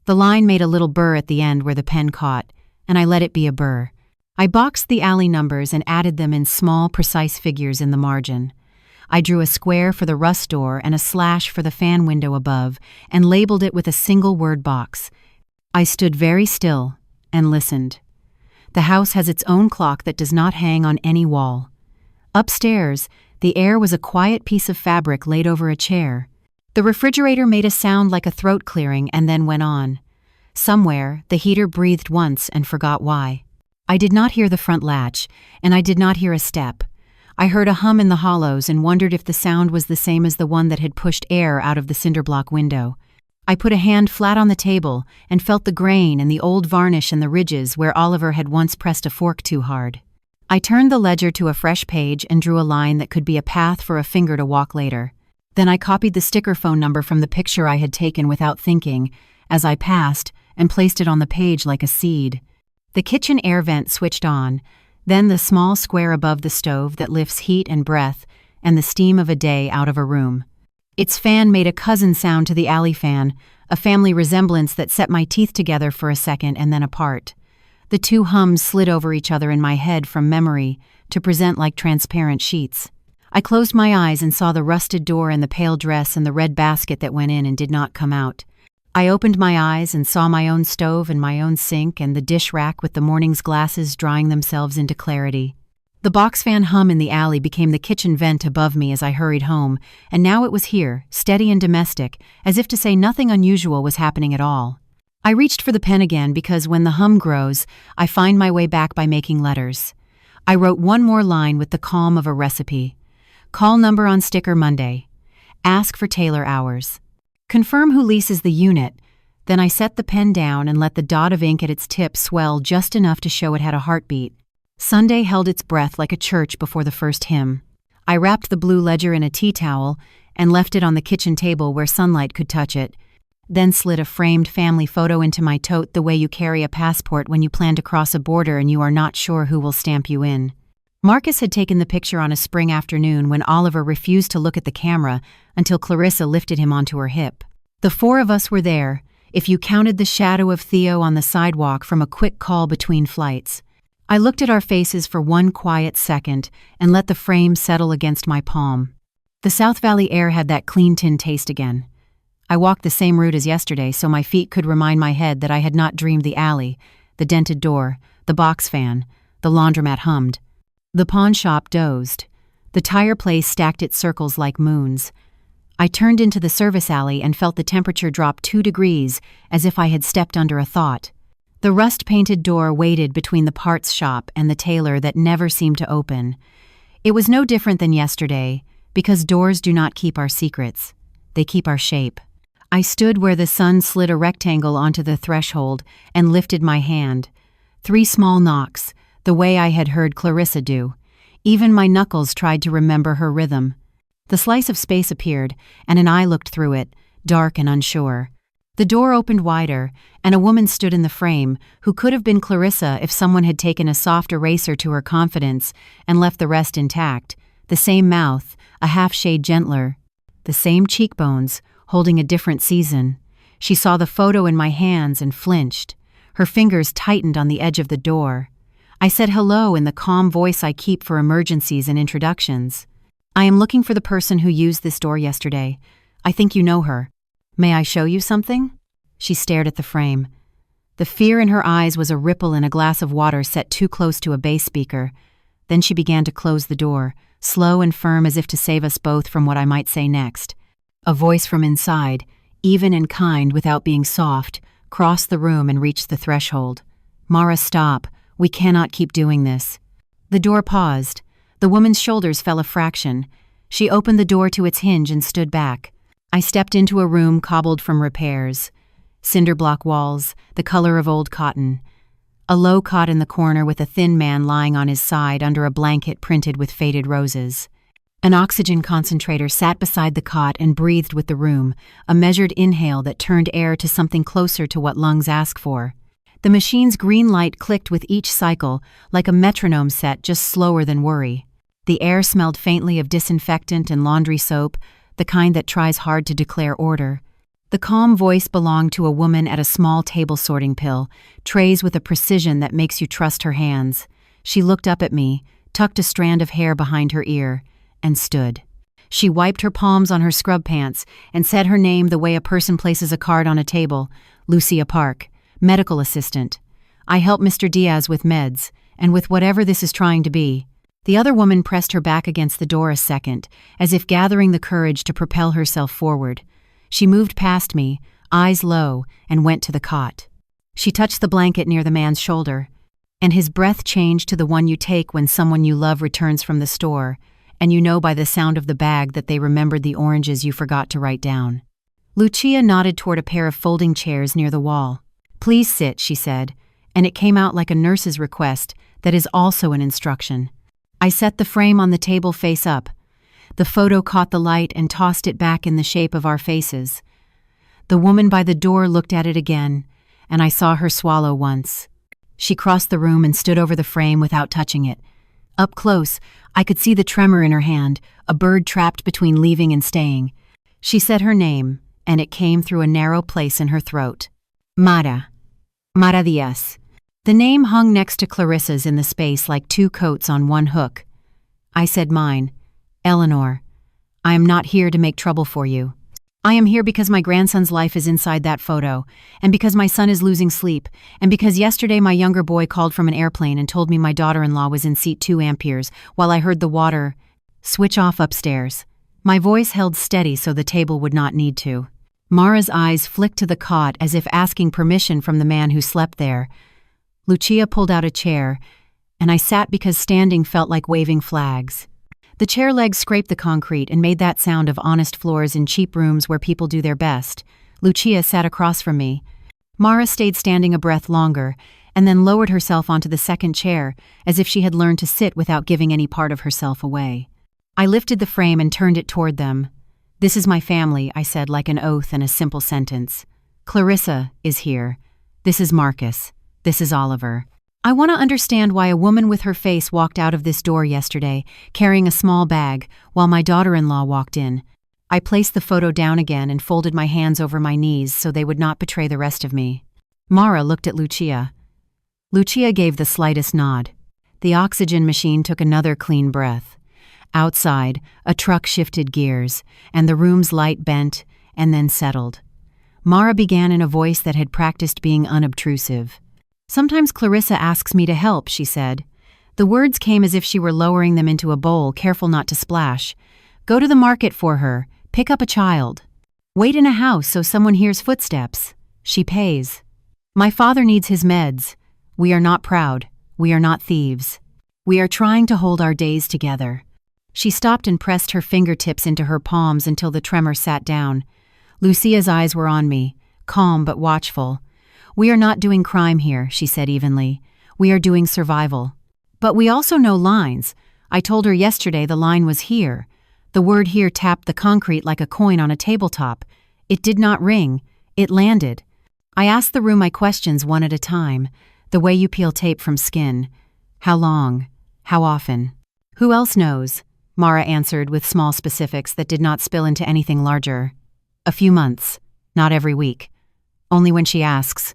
The line made a little burr at the end where the pen caught, and I let it be a burr. I boxed the alley numbers and added them in small, precise figures in the margin. I drew a square for the rust door and a slash for the fan window above, and labeled it with a single word box. I stood very still and listened. The house has its own clock that does not hang on any wall. Upstairs, the air was a quiet piece of fabric laid over a chair. The refrigerator made a sound like a throat clearing and then went on. Somewhere, the heater breathed once and forgot why. I did not hear the front latch, and I did not hear a step. I heard a hum in the hollows and wondered if the sound was the same as the one that had pushed air out of the cinderblock window. I put a hand flat on the table and felt the grain and the old varnish and the ridges where Oliver had once pressed a fork too hard. I turned the ledger to a fresh page and drew a line that could be a path for a finger to walk later. Then I copied the sticker phone number from the picture I had taken without thinking, as I passed, and placed it on the page like a seed. The kitchen air vent switched on, then the small square above the stove that lifts heat and breath and the steam of a day out of a room. Its fan made a cousin sound to the alley fan, a family resemblance that set my teeth together for a second and then apart. The 2 hums slid over each other in my head from memory to present like transparent sheets. I closed my eyes and saw the rusted door and the pale dress and the red basket that went in and did not come out. I opened my eyes and saw my own stove and my own sink and the dish rack with the morning's glasses drying themselves into clarity. The box fan hum in the alley became the kitchen vent above me as I hurried home, and now it was here, steady and domestic, as if to say nothing unusual was happening at all. I reached for the pen again because when the hum grows, I find my way back by making letters. I wrote one more line with the calm of a recipe. Call number on sticker Monday. Ask for tailor hours. Confirm who leases the unit. Then I set the pen down and let the dot of ink at its tip swell just enough to show it had a heartbeat. Sunday held its breath like a church before the first hymn. I wrapped the blue ledger in a tea towel and left it on the kitchen table where sunlight could touch it, then slid a framed family photo into my tote the way you carry a passport when you plan to cross a border and you are not sure who will stamp you in. Marcus had taken the picture on a spring afternoon when Oliver refused to look at the camera until Clarissa lifted him onto her hip. The 4 of us were there, if you counted the shadow of Theo on the sidewalk from a quick call between flights. I looked at our faces for one quiet second and let the frame settle against my palm. The South Valley air had that clean tin taste again. I walked the same route as yesterday so my feet could remind my head that I had not dreamed the alley, the dented door, the box fan, the laundromat hummed. The pawn shop dozed. The tire place stacked its circles like moons. I turned into the service alley and felt the temperature drop 2 degrees as if I had stepped under a thought. The rust-painted door waited between the parts shop and the tailor that never seemed to open. It was no different than yesterday, because doors do not keep our secrets. They keep our shape. I stood where the sun slid a rectangle onto the threshold and lifted my hand. 3 small knocks, the way I had heard Clarissa do. Even my knuckles tried to remember her rhythm. The slice of space appeared, and an eye looked through it, dark and unsure. The door opened wider, and a woman stood in the frame, who could have been Clarissa if someone had taken a soft eraser to her confidence and left the rest intact. The same mouth, a half-shade gentler. The same cheekbones, holding a different season. She saw the photo in my hands and flinched. Her fingers tightened on the edge of the door. I said hello in the calm voice I keep for emergencies and introductions. I am looking for the person who used this door yesterday. I think you know her. May I show you something? She stared at the frame. The fear in her eyes was a ripple in a glass of water set too close to a bass speaker. Then she began to close the door, slow and firm as if to save us both from what I might say next. A voice from inside, even and kind without being soft, crossed the room and reached the threshold. Mara, stop. We cannot keep doing this. The door paused. The woman's shoulders fell a fraction. She opened the door to its hinge and stood back. I stepped into a room cobbled from repairs. Cinder block walls, the color of old cotton. A low cot in the corner with a thin man lying on his side under a blanket printed with faded roses. An oxygen concentrator sat beside the cot and breathed with the room, a measured inhale that turned air to something closer to what lungs ask for. The machine's green light clicked with each cycle, like a metronome set, just slower than worry. The air smelled faintly of disinfectant and laundry soap, the kind that tries hard to declare order. The calm voice belonged to a woman at a small table sorting pill, trays with a precision that makes you trust her hands. She looked up at me, tucked a strand of hair behind her ear, and stood. She wiped her palms on her scrub pants and said her name the way a person places a card on a table. Lucia Park, medical assistant. I help Mr. Diaz with meds, and with whatever this is trying to be. The other woman pressed her back against the door a second, as if gathering the courage to propel herself forward. She moved past me, eyes low, and went to the cot. She touched the blanket near the man's shoulder, and his breath changed to the one you take when someone you love returns from the store, and you know by the sound of the bag that they remembered the oranges you forgot to write down. Lucia nodded toward a pair of folding chairs near the wall. "Please sit," she said, and it came out like a nurse's request that is also an instruction. I set the frame on the table face up. The photo caught the light and tossed it back in the shape of our faces. The woman by the door looked at it again, and I saw her swallow once. She crossed the room and stood over the frame without touching it. Up close, I could see the tremor in her hand, a bird trapped between leaving and staying. She said her name, and it came through a narrow place in her throat. Mara. Mara Diaz. The name hung next to Clarissa's in the space like two coats on one hook. I said mine. Eleanor. I am not here to make trouble for you. I am here because my grandson's life is inside that photo, and because my son is losing sleep, and because yesterday my younger boy called from an airplane and told me my daughter-in-law was in seat 2 amperes while I heard the water switch off upstairs. My voice held steady so the table would not need to. Mara's eyes flicked to the cot as if asking permission from the man who slept there. Lucia pulled out a chair, and I sat because standing felt like waving flags. The chair legs scraped the concrete and made that sound of honest floors in cheap rooms where people do their best. Lucia sat across from me. Mara stayed standing a breath longer, and then lowered herself onto the second chair, as if she had learned to sit without giving any part of herself away. I lifted the frame and turned it toward them. "This is my family," I said like an oath and a simple sentence. "Clarissa is here. This is Marcus. This is Oliver. I want to understand why a woman with her face walked out of this door yesterday, carrying a small bag, while my daughter-in-law walked in." I placed the photo down again and folded my hands over my knees so they would not betray the rest of me. Mara looked at Lucia. Lucia gave the slightest nod. The oxygen machine took another clean breath. Outside, a truck shifted gears, and the room's light bent and then settled. Mara began in a voice that had practiced being unobtrusive. "Sometimes Clarissa asks me to help," she said. The words came as if she were lowering them into a bowl, careful not to splash. "Go to the market for her. Pick up a child. Wait in a house so someone hears footsteps. She pays. My father needs his meds. We are not proud. We are not thieves. We are trying to hold our days together." She stopped and pressed her fingertips into her palms until the tremor sat down. Lucia's eyes were on me, calm but watchful. "We are not doing crime here," she said evenly. "We are doing survival. But we also know lines. I told her yesterday the line was here. The word here tapped the concrete like a coin on a tabletop. It did not ring. It landed. I asked the room my questions one at a time, the way you peel tape from skin. How long? How often? Who else knows? Mara answered with small specifics that did not spill into anything larger. A few months. Not every week. Only when she asks.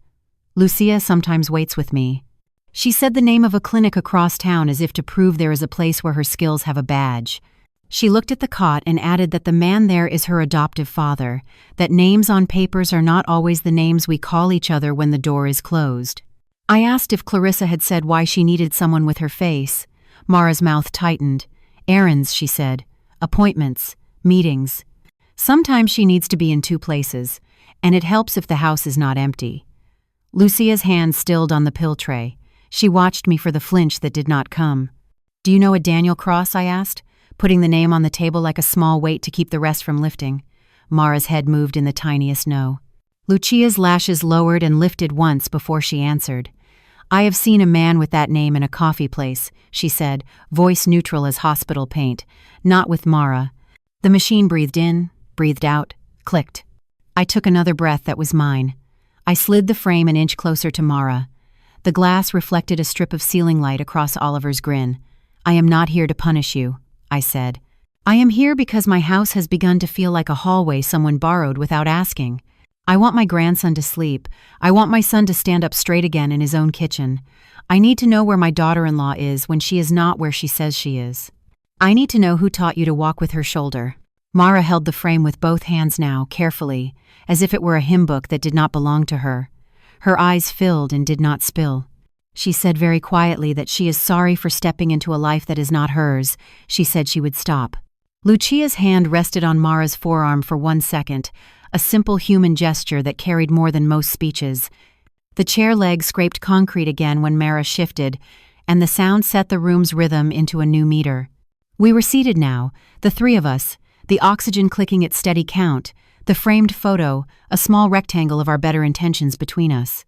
Lucia sometimes waits with me. She said the name of a clinic across town as if to prove there is a place where her skills have a badge. She looked at the cot and added that the man there is her adoptive father, that names on papers are not always the names we call each other when the door is closed. I asked if Clarissa had said why she needed someone with her face. Mara's mouth tightened. Errands, she said. Appointments. Meetings. Sometimes she needs to be in 2 places, and it helps if the house is not empty. Lucia's hand stilled on the pill tray. She watched me for the flinch that did not come. "Do you know a Daniel cross?" I asked. putting the name on the table like a small weight to keep the rest from lifting. Mara's head moved in the tiniest no. Lucia's lashes lowered and lifted once before she answered. "I have seen a man with that name in a coffee place," she said, voice neutral as hospital paint. "Not with Mara." The machine breathed in, breathed out, clicked. I took another breath that was mine. I slid the frame an inch closer to Mara. The glass reflected a strip of ceiling light across Oliver's grin. "I am not here to punish you," I said. "I am here because my house has begun to feel like a hallway someone borrowed without asking. I want my grandson to sleep. I want my son to stand up straight again in his own kitchen. I need to know where my daughter-in-law is when she is not where she says she is. I need to know who taught you to walk with her shoulder." Mara held the frame with both hands now, carefully, as if it were a hymn book that did not belong to her. Her eyes filled and did not spill. She said very quietly that she is sorry for stepping into a life that is not hers. She said she would stop. Lucia's hand rested on Mara's forearm for 1 second, a simple human gesture that carried more than most speeches. The chair leg scraped concrete again when Mara shifted, and the sound set the room's rhythm into a new meter. We were seated now, the three of us, the oxygen clicking its steady count, the framed photo, a small rectangle of our better intentions between us.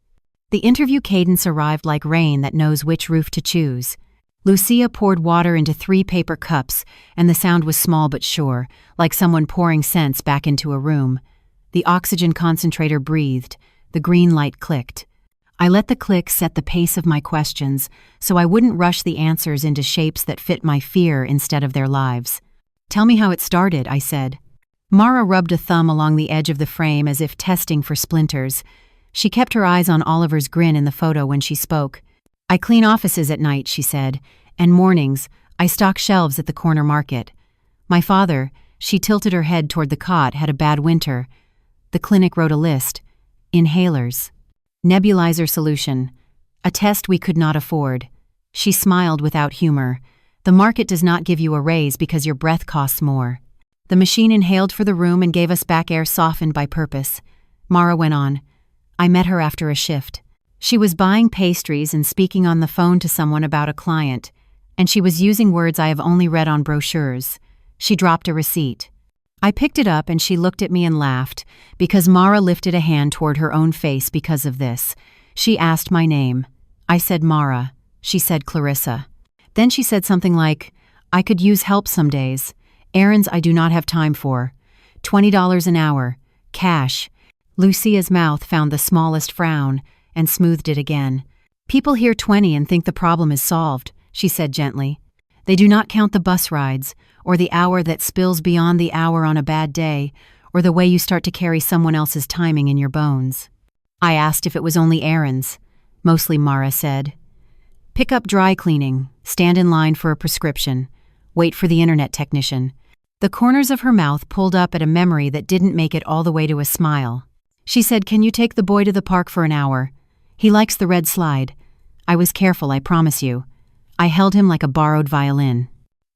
The interview cadence arrived like rain that knows which roof to choose. Lucia poured water into 3 paper cups, and the sound was small but sure, like someone pouring scents back into a room. The oxygen concentrator breathed. The green light clicked. I let the click set the pace of my questions, so I wouldn't rush the answers into shapes that fit my fear instead of their lives. "Tell me how it started," I said. Mara rubbed a thumb along the edge of the frame as if testing for splinters. She kept her eyes on Oliver's grin in the photo when she spoke. "I clean offices at night," she said, "and mornings, I stock shelves at the corner market. My father," she tilted her head toward the cot, "had a bad winter. The clinic wrote a list. Inhalers. Nebulizer solution. A test we could not afford." She smiled without humor. "The market does not give you a raise because your breath costs more." The machine inhaled for the room and gave us back air softened by purpose. Mara went on. "I met her after a shift. She was buying pastries and speaking on the phone to someone about a client, and she was using words I have only read on brochures. She dropped a receipt. I picked it up and she looked at me and laughed, because Mara lifted a hand toward her own face because of this. She asked my name. I said Mara. She said Clarissa. Then she said something like, "I could use help some days. Errands I do not have time for. $20 an hour. Cash." Lucia's mouth found the smallest frown and smoothed it again. "People hear 20 and think the problem is solved," she said gently. "They do not count the bus rides, or the hour that spills beyond the hour on a bad day, or the way you start to carry someone else's timing in your bones." I asked if it was only errands. "Mostly," Mara said. "Pick up dry cleaning, stand in line for a prescription, wait for the internet technician." The corners of her mouth pulled up at a memory that didn't make it all the way to a smile. She said, "Can you take the boy to the park for an hour? He likes the red slide." I was careful, I promise you. I held him like a borrowed violin.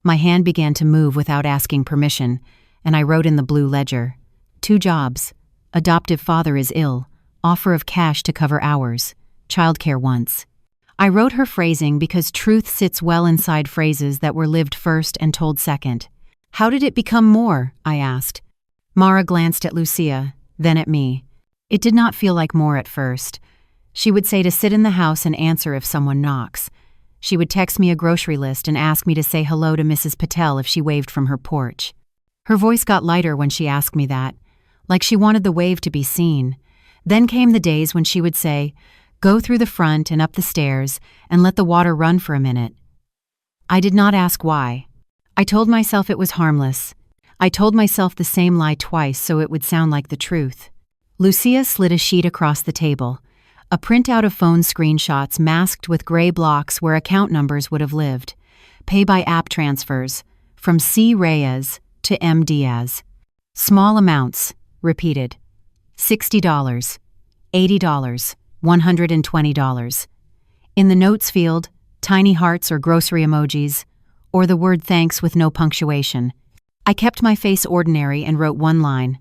My hand began to move without asking permission, and I wrote in the blue ledger. 2 jobs. Adoptive father is ill. Offer of cash to cover hours. Childcare once. I wrote her phrasing because truth sits well inside phrases that were lived first and told second. "How did it become more?" I asked. Mara glanced at Lucia, then at me. It did not feel like more at first. She would say to sit in the house and answer if someone knocks. She would text me a grocery list and ask me to say hello to Mrs. Patel if she waved from her porch. Her voice got lighter when she asked me that, like she wanted the wave to be seen. Then came the days when she would say, "Go through the front and up the stairs and let the water run for a minute." I did not ask why. I told myself it was harmless. I told myself the same lie twice so it would sound like the truth. Lucia slid a sheet across the table, a printout of phone screenshots masked with gray blocks where account numbers would have lived. Pay by app transfers, from C. Reyes to M. Diaz. Small amounts, repeated. $60, $80, $120. In the notes field, tiny hearts or grocery emojis, or the word thanks with no punctuation. I kept my face ordinary and wrote one line.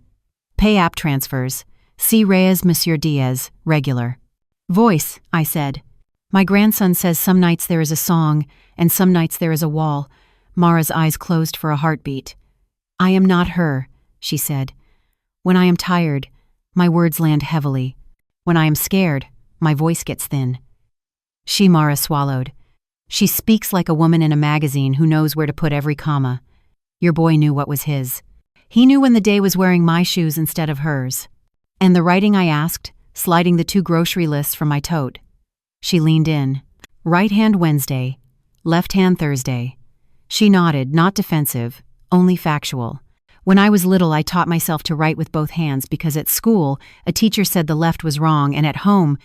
Pay app transfers. C. Reyes, Monsieur Diaz, regular. Voice, I said. My grandson says some nights there is a song and some nights there is a wall, Mara's eyes closed for a heartbeat. "I am not her," she said. "When I am tired, my words land heavily. When I am scared, my voice gets thin." Mara swallowed. "She speaks like a woman in a magazine who knows where to put every comma. Your boy knew what was his. He knew when the day was wearing my shoes instead of hers." "And the writing?" I asked, sliding the 2 grocery lists from my tote. She leaned in. "Right hand Wednesday, left hand Thursday." She nodded, not defensive, only factual. "When I was little, I taught myself to write with both hands because at school, a teacher said the left was wrong, and at home,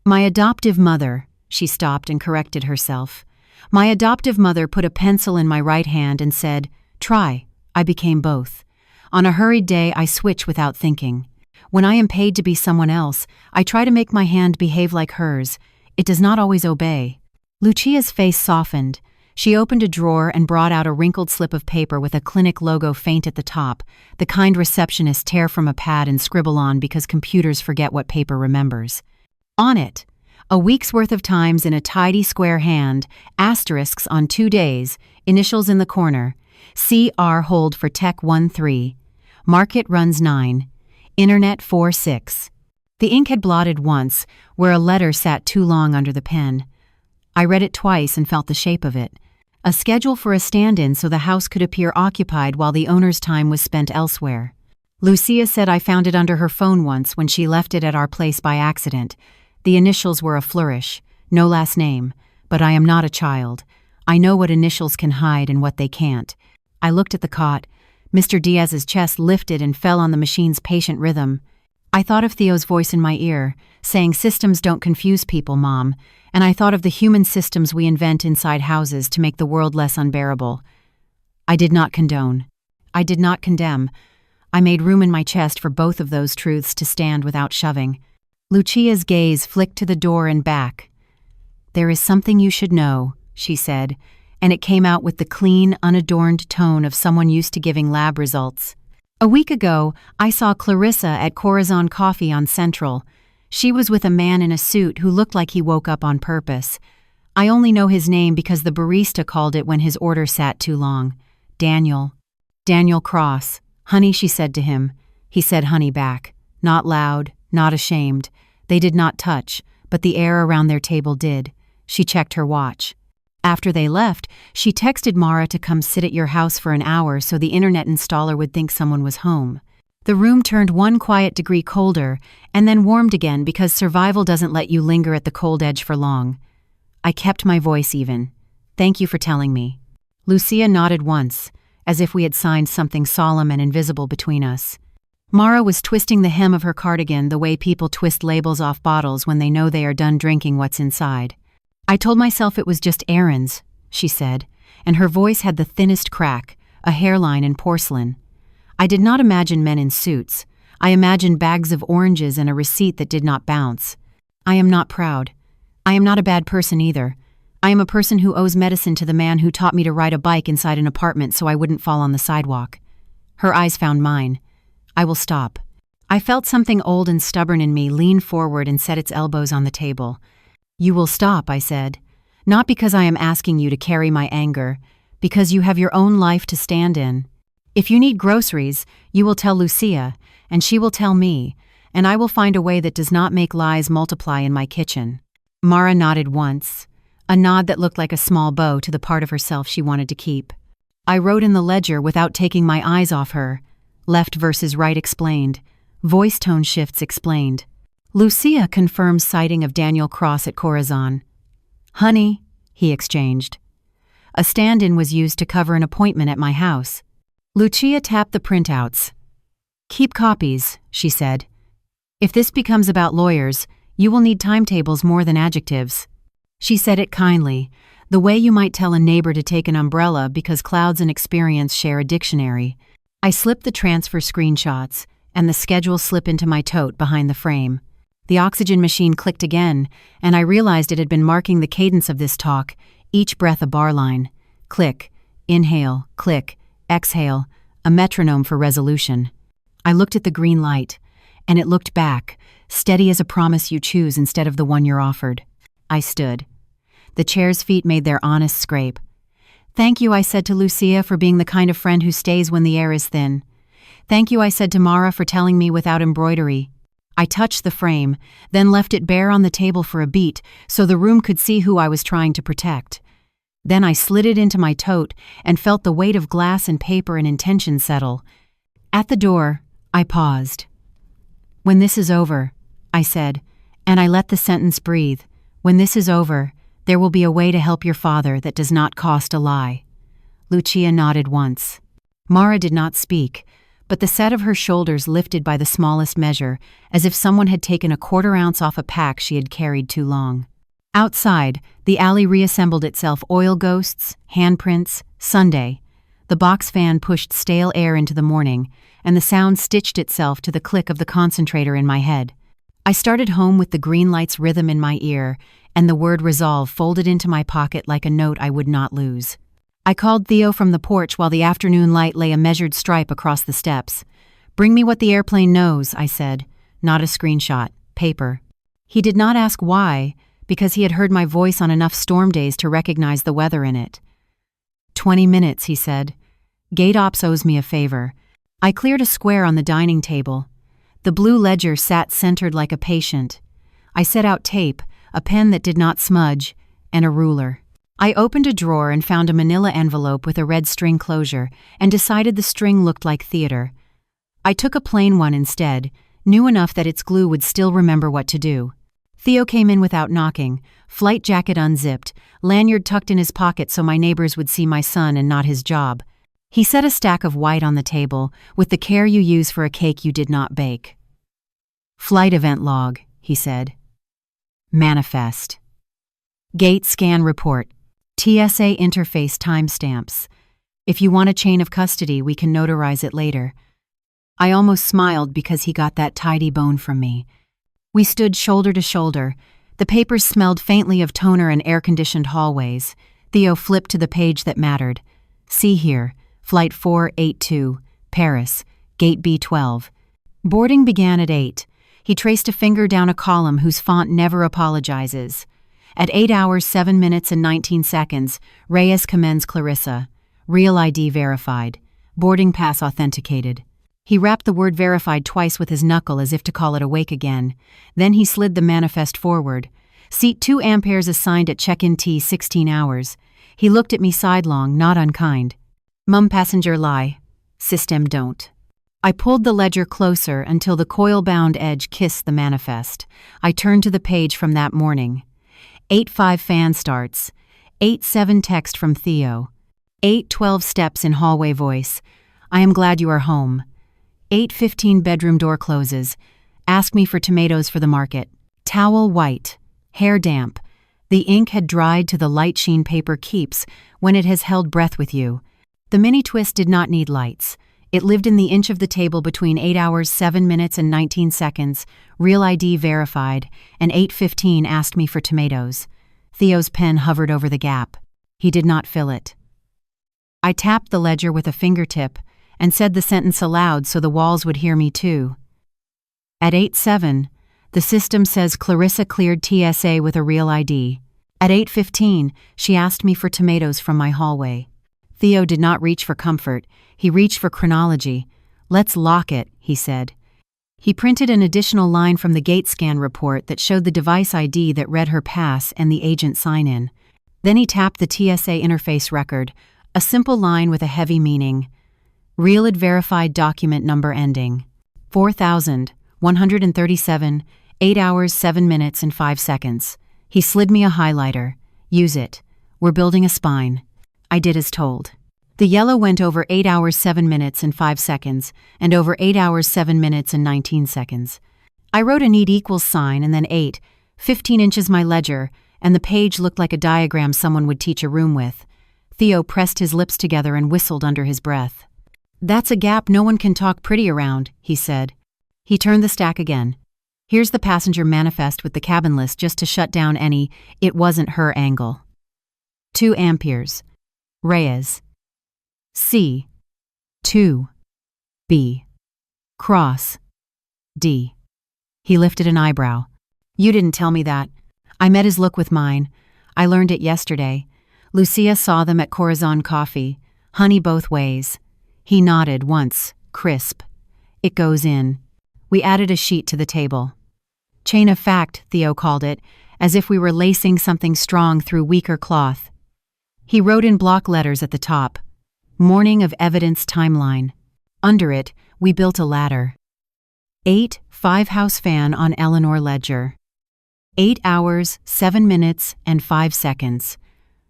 my adoptive mother," she stopped and corrected herself. "My adoptive mother put a pencil in my right hand and said, 'Try.' I became both. On a hurried day, I switch without thinking. When I am paid to be someone else, I try to make my hand behave like hers. It does not always obey." Lucia's face softened. She opened a drawer and brought out a wrinkled slip of paper with a clinic logo faint at the top, the kind receptionists tear from a pad and scribble on because computers forget what paper remembers. On it, a week's worth of times in a tidy square hand, asterisks on 2 days, initials in the corner, CR hold for Tech 13, Market runs 9, Internet 46. The ink had blotted once, where a letter sat too long under the pen. I read it twice and felt the shape of it. A schedule for a stand-in so the house could appear occupied while the owner's time was spent elsewhere. Lucia said I found it under her phone once when she left it at our place by accident. The initials were a flourish, no last name, but I am not a child. I know what initials can hide and what they can't. I looked at the cot. Mr. Diaz's chest lifted and fell on the machine's patient rhythm. I thought of Theo's voice in my ear, saying systems don't confuse people, Mom, and I thought of the human systems we invent inside houses to make the world less unbearable. I did not condone. I did not condemn. I made room in my chest for both of those truths to stand without shoving. Lucia's gaze flicked to the door and back. "There is something you should know," she said, and it came out with the clean, unadorned tone of someone used to giving lab results. "A week ago, I saw Clarissa at Corazon Coffee on Central. She was with a man in a suit who looked like he woke up on purpose. I only know his name because the barista called it when his order sat too long. Daniel. Daniel Cross. 'Honey,' she said to him. He said honey back. Not loud, not ashamed. They did not touch, but the air around their table did." She checked her watch. "After they left, she texted Mara to come sit at your house for an hour so the internet installer would think someone was home. The room turned 1 quiet degree colder and then warmed again because survival doesn't let you linger at the cold edge for long. I kept my voice even. 'Thank you for telling me.'" Lucia nodded once, as if we had signed something solemn and invisible between us. Mara was twisting the hem of her cardigan the way people twist labels off bottles when they know they are done drinking what's inside. "I told myself it was just errands," she said, and her voice had the thinnest crack, a hairline in porcelain. "I did not imagine men in suits. I imagined bags of oranges and a receipt that did not bounce. I am not proud. I am not a bad person either. I am a person who owes medicine to the man who taught me to ride a bike inside an apartment so I wouldn't fall on the sidewalk." Her eyes found mine. "I will stop." I felt something old and stubborn in me lean forward and set its elbows on the table. "You will stop," I said. "Not because I am asking you to carry my anger, because you have your own life to stand in. If you need groceries, you will tell Lucia, and she will tell me, and I will find a way that does not make lies multiply in my kitchen." Mara nodded once, a nod that looked like a small bow to the part of herself she wanted to keep. I wrote in the ledger without taking my eyes off her. Left versus right explained. Voice tone shifts explained. Lucia confirmed sighting of Daniel Cross at Corazon. "Honey," he exchanged. "A stand-in was used to cover an appointment at my house." Lucia tapped the printouts. "Keep copies," she said. "If this becomes about lawyers, you will need timetables more than adjectives." She said it kindly, the way you might tell a neighbor to take an umbrella because clouds and experience share a dictionary. I slipped the transfer screenshots, and the schedule slipped into my tote behind the frame. The oxygen machine clicked again, and I realized it had been marking the cadence of this talk, each breath a bar line. Click, inhale, click, exhale, a metronome for resolution. I looked at the green light, and it looked back, steady as a promise you choose instead of the one you're offered. I stood. The chair's feet made their honest scrape. Thank you, I said to Lucia, for being the kind of friend who stays when the air is thin. Thank you, I said to Mara, for telling me without embroidery. I touched the frame, then left it bare on the table for a beat so the room could see who I was trying to protect. Then I slid it into my tote and felt the weight of glass and paper and intention settle. At the door, I paused. When this is over, I said, and I let the sentence breathe. When this is over, there will be a way to help your father that does not cost a lie. Lucia nodded once. Mara did not speak, but the set of her shoulders lifted by the smallest measure, as if someone had taken a quarter-ounce off a pack she had carried too long. Outside, the alley reassembled itself, oil ghosts, handprints, Sunday. The box fan pushed stale air into the morning, and the sound stitched itself to the click of the concentrator in my head. I started home with the green light's rhythm in my ear, and the word resolve folded into my pocket like a note I would not lose. I called Theo from the porch while the afternoon light lay a measured stripe across the steps. Bring me what the airplane knows, I said. Not a screenshot, paper. He did not ask why, because he had heard my voice on enough storm days to recognize the weather in it. 20 minutes, he said. Gate Ops owes me a favor. I cleared a square on the dining table. The blue ledger sat centered like a patient. I set out tape, a pen that did not smudge, and a ruler. I opened a drawer and found a manila envelope with a red string closure and decided the string looked like theater. I took a plain one instead, knew enough that its glue would still remember what to do. Theo came in without knocking, flight jacket unzipped, lanyard tucked in his pocket so my neighbors would see my son and not his job. He set a stack of white on the table, with the care you use for a cake you did not bake. Flight event log, he said. Manifest. Gate scan report. TSA interface timestamps. If you want a chain of custody, we can notarize it later. I almost smiled because he got that tidy bone from me. We stood shoulder to shoulder. The papers smelled faintly of toner and air-conditioned hallways. Theo flipped to the page that mattered. See here, Flight 482, Paris, Gate B12. Boarding began at 8. He traced a finger down a column whose font never apologizes. At 8 hours, 7 minutes and 19 seconds, Reyes commends Clarissa. Real ID verified. Boarding pass authenticated. He rapped the word verified twice with his knuckle as if to call it awake again. Then he slid the manifest forward. Seat 2 amperes assigned at check-in T 16 hours. He looked at me sidelong, not unkind. Mum passenger lie. System don't. I pulled the ledger closer until the coil-bound edge kissed the manifest. I turned to the page from that morning. 8:05 fan starts. 8:07 text from Theo. 8:12 steps in hallway voice. I am glad you are home. 8:15 bedroom door closes. Ask me for tomatoes for the market. Towel white. Hair damp. The ink had dried to the light sheen paper keeps when it has held breath with you. The mini twist did not need lights. It lived in the inch of the table between 8 hours, 7 minutes and 19 seconds, Real ID verified, and 8:15 asked me for tomatoes. Theo's pen hovered over the gap. He did not fill it. I tapped the ledger with a fingertip and said the sentence aloud so the walls would hear me too. At 8:07, the system says Clarissa cleared TSA with a Real ID. At 8:15, she asked me for tomatoes from my hallway. Theo did not reach for comfort. He reached for chronology. Let's lock it, he said. He printed an additional line from the gate scan report that showed the device ID that read her pass and the agent sign-in. Then he tapped the TSA interface record, a simple line with a heavy meaning. Real ID verified document number ending. 4,137, 8 hours, 7 minutes and 5 seconds. He slid me a highlighter. Use it. We're building a spine. I did as told. The yellow went over 8 hours, 7 minutes and 5 seconds, and over 8 hours, 7 minutes and 19 seconds. I wrote a neat equals sign and then 8, 15 inches my ledger, and the page looked like a diagram someone would teach a room with. Theo pressed his lips together and whistled under his breath. That's a gap no one can talk pretty around, he said. He turned the stack again. Here's the passenger manifest with the cabin list just to shut down any "it wasn't her" angle. 2 amperes. Reyes. C. 2. B. Cross. D. He lifted an eyebrow. You didn't tell me that. I met his look with mine. I learned it yesterday. Lucia saw them at Corazon Coffee, honey both ways. He nodded once, crisp. It goes in. We added a sheet to the table. Chain of fact, Theo called it, as if we were lacing something strong through weaker cloth. He wrote in block letters at the top, Morning of Evidence Timeline. Under it, we built a ladder. 8, 5-house fan on Eleanor Ledger. 8 hours, 7 minutes, and 5 seconds.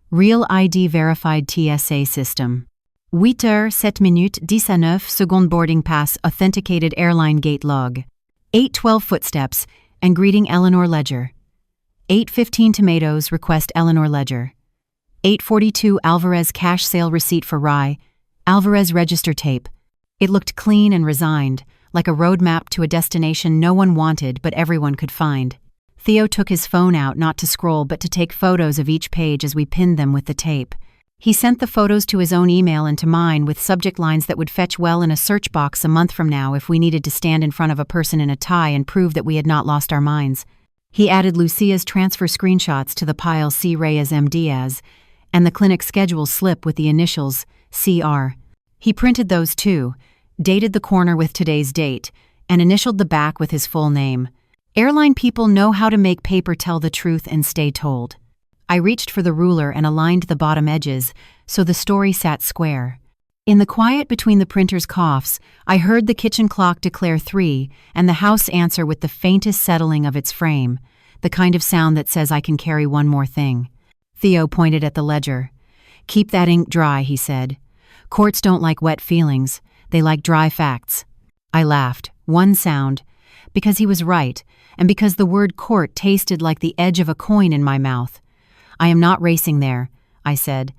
Real ID verified TSA system. 8 heures, 7 minutes, 19 secondes boarding pass authenticated airline gate log. 8:12 footsteps, and greeting Eleanor Ledger. 8:15 tomatoes, request Eleanor Ledger. 8:42 Alvarez cash sale receipt for rye, Alvarez register tape. It looked clean and resigned, like a roadmap to a destination no one wanted but everyone could find. Theo took his phone out not to scroll but to take photos of each page as we pinned them with the tape. He sent the photos to his own email and to mine with subject lines that would fetch well in a search box a month from now if we needed to stand in front of a person in a tie and prove that we had not lost our minds. He added Lucia's transfer screenshots to the pile C. Reyes M. Diaz and the clinic schedule slip with the initials CR. He printed those too, dated the corner with today's date, and initialed the back with his full name. Airline people know how to make paper tell the truth and stay told. I reached for the ruler and aligned the bottom edges so the story sat square. In the quiet between the printer's coughs, I heard the kitchen clock declare 3 and the house answer with the faintest settling of its frame, the kind of sound that says I can carry one more thing. Theo pointed at the ledger. Keep that ink dry, he said. Courts don't like wet feelings, they like dry facts. I laughed, one sound, because he was right, and because the word court tasted like the edge of a coin in my mouth. I am not racing there, I said.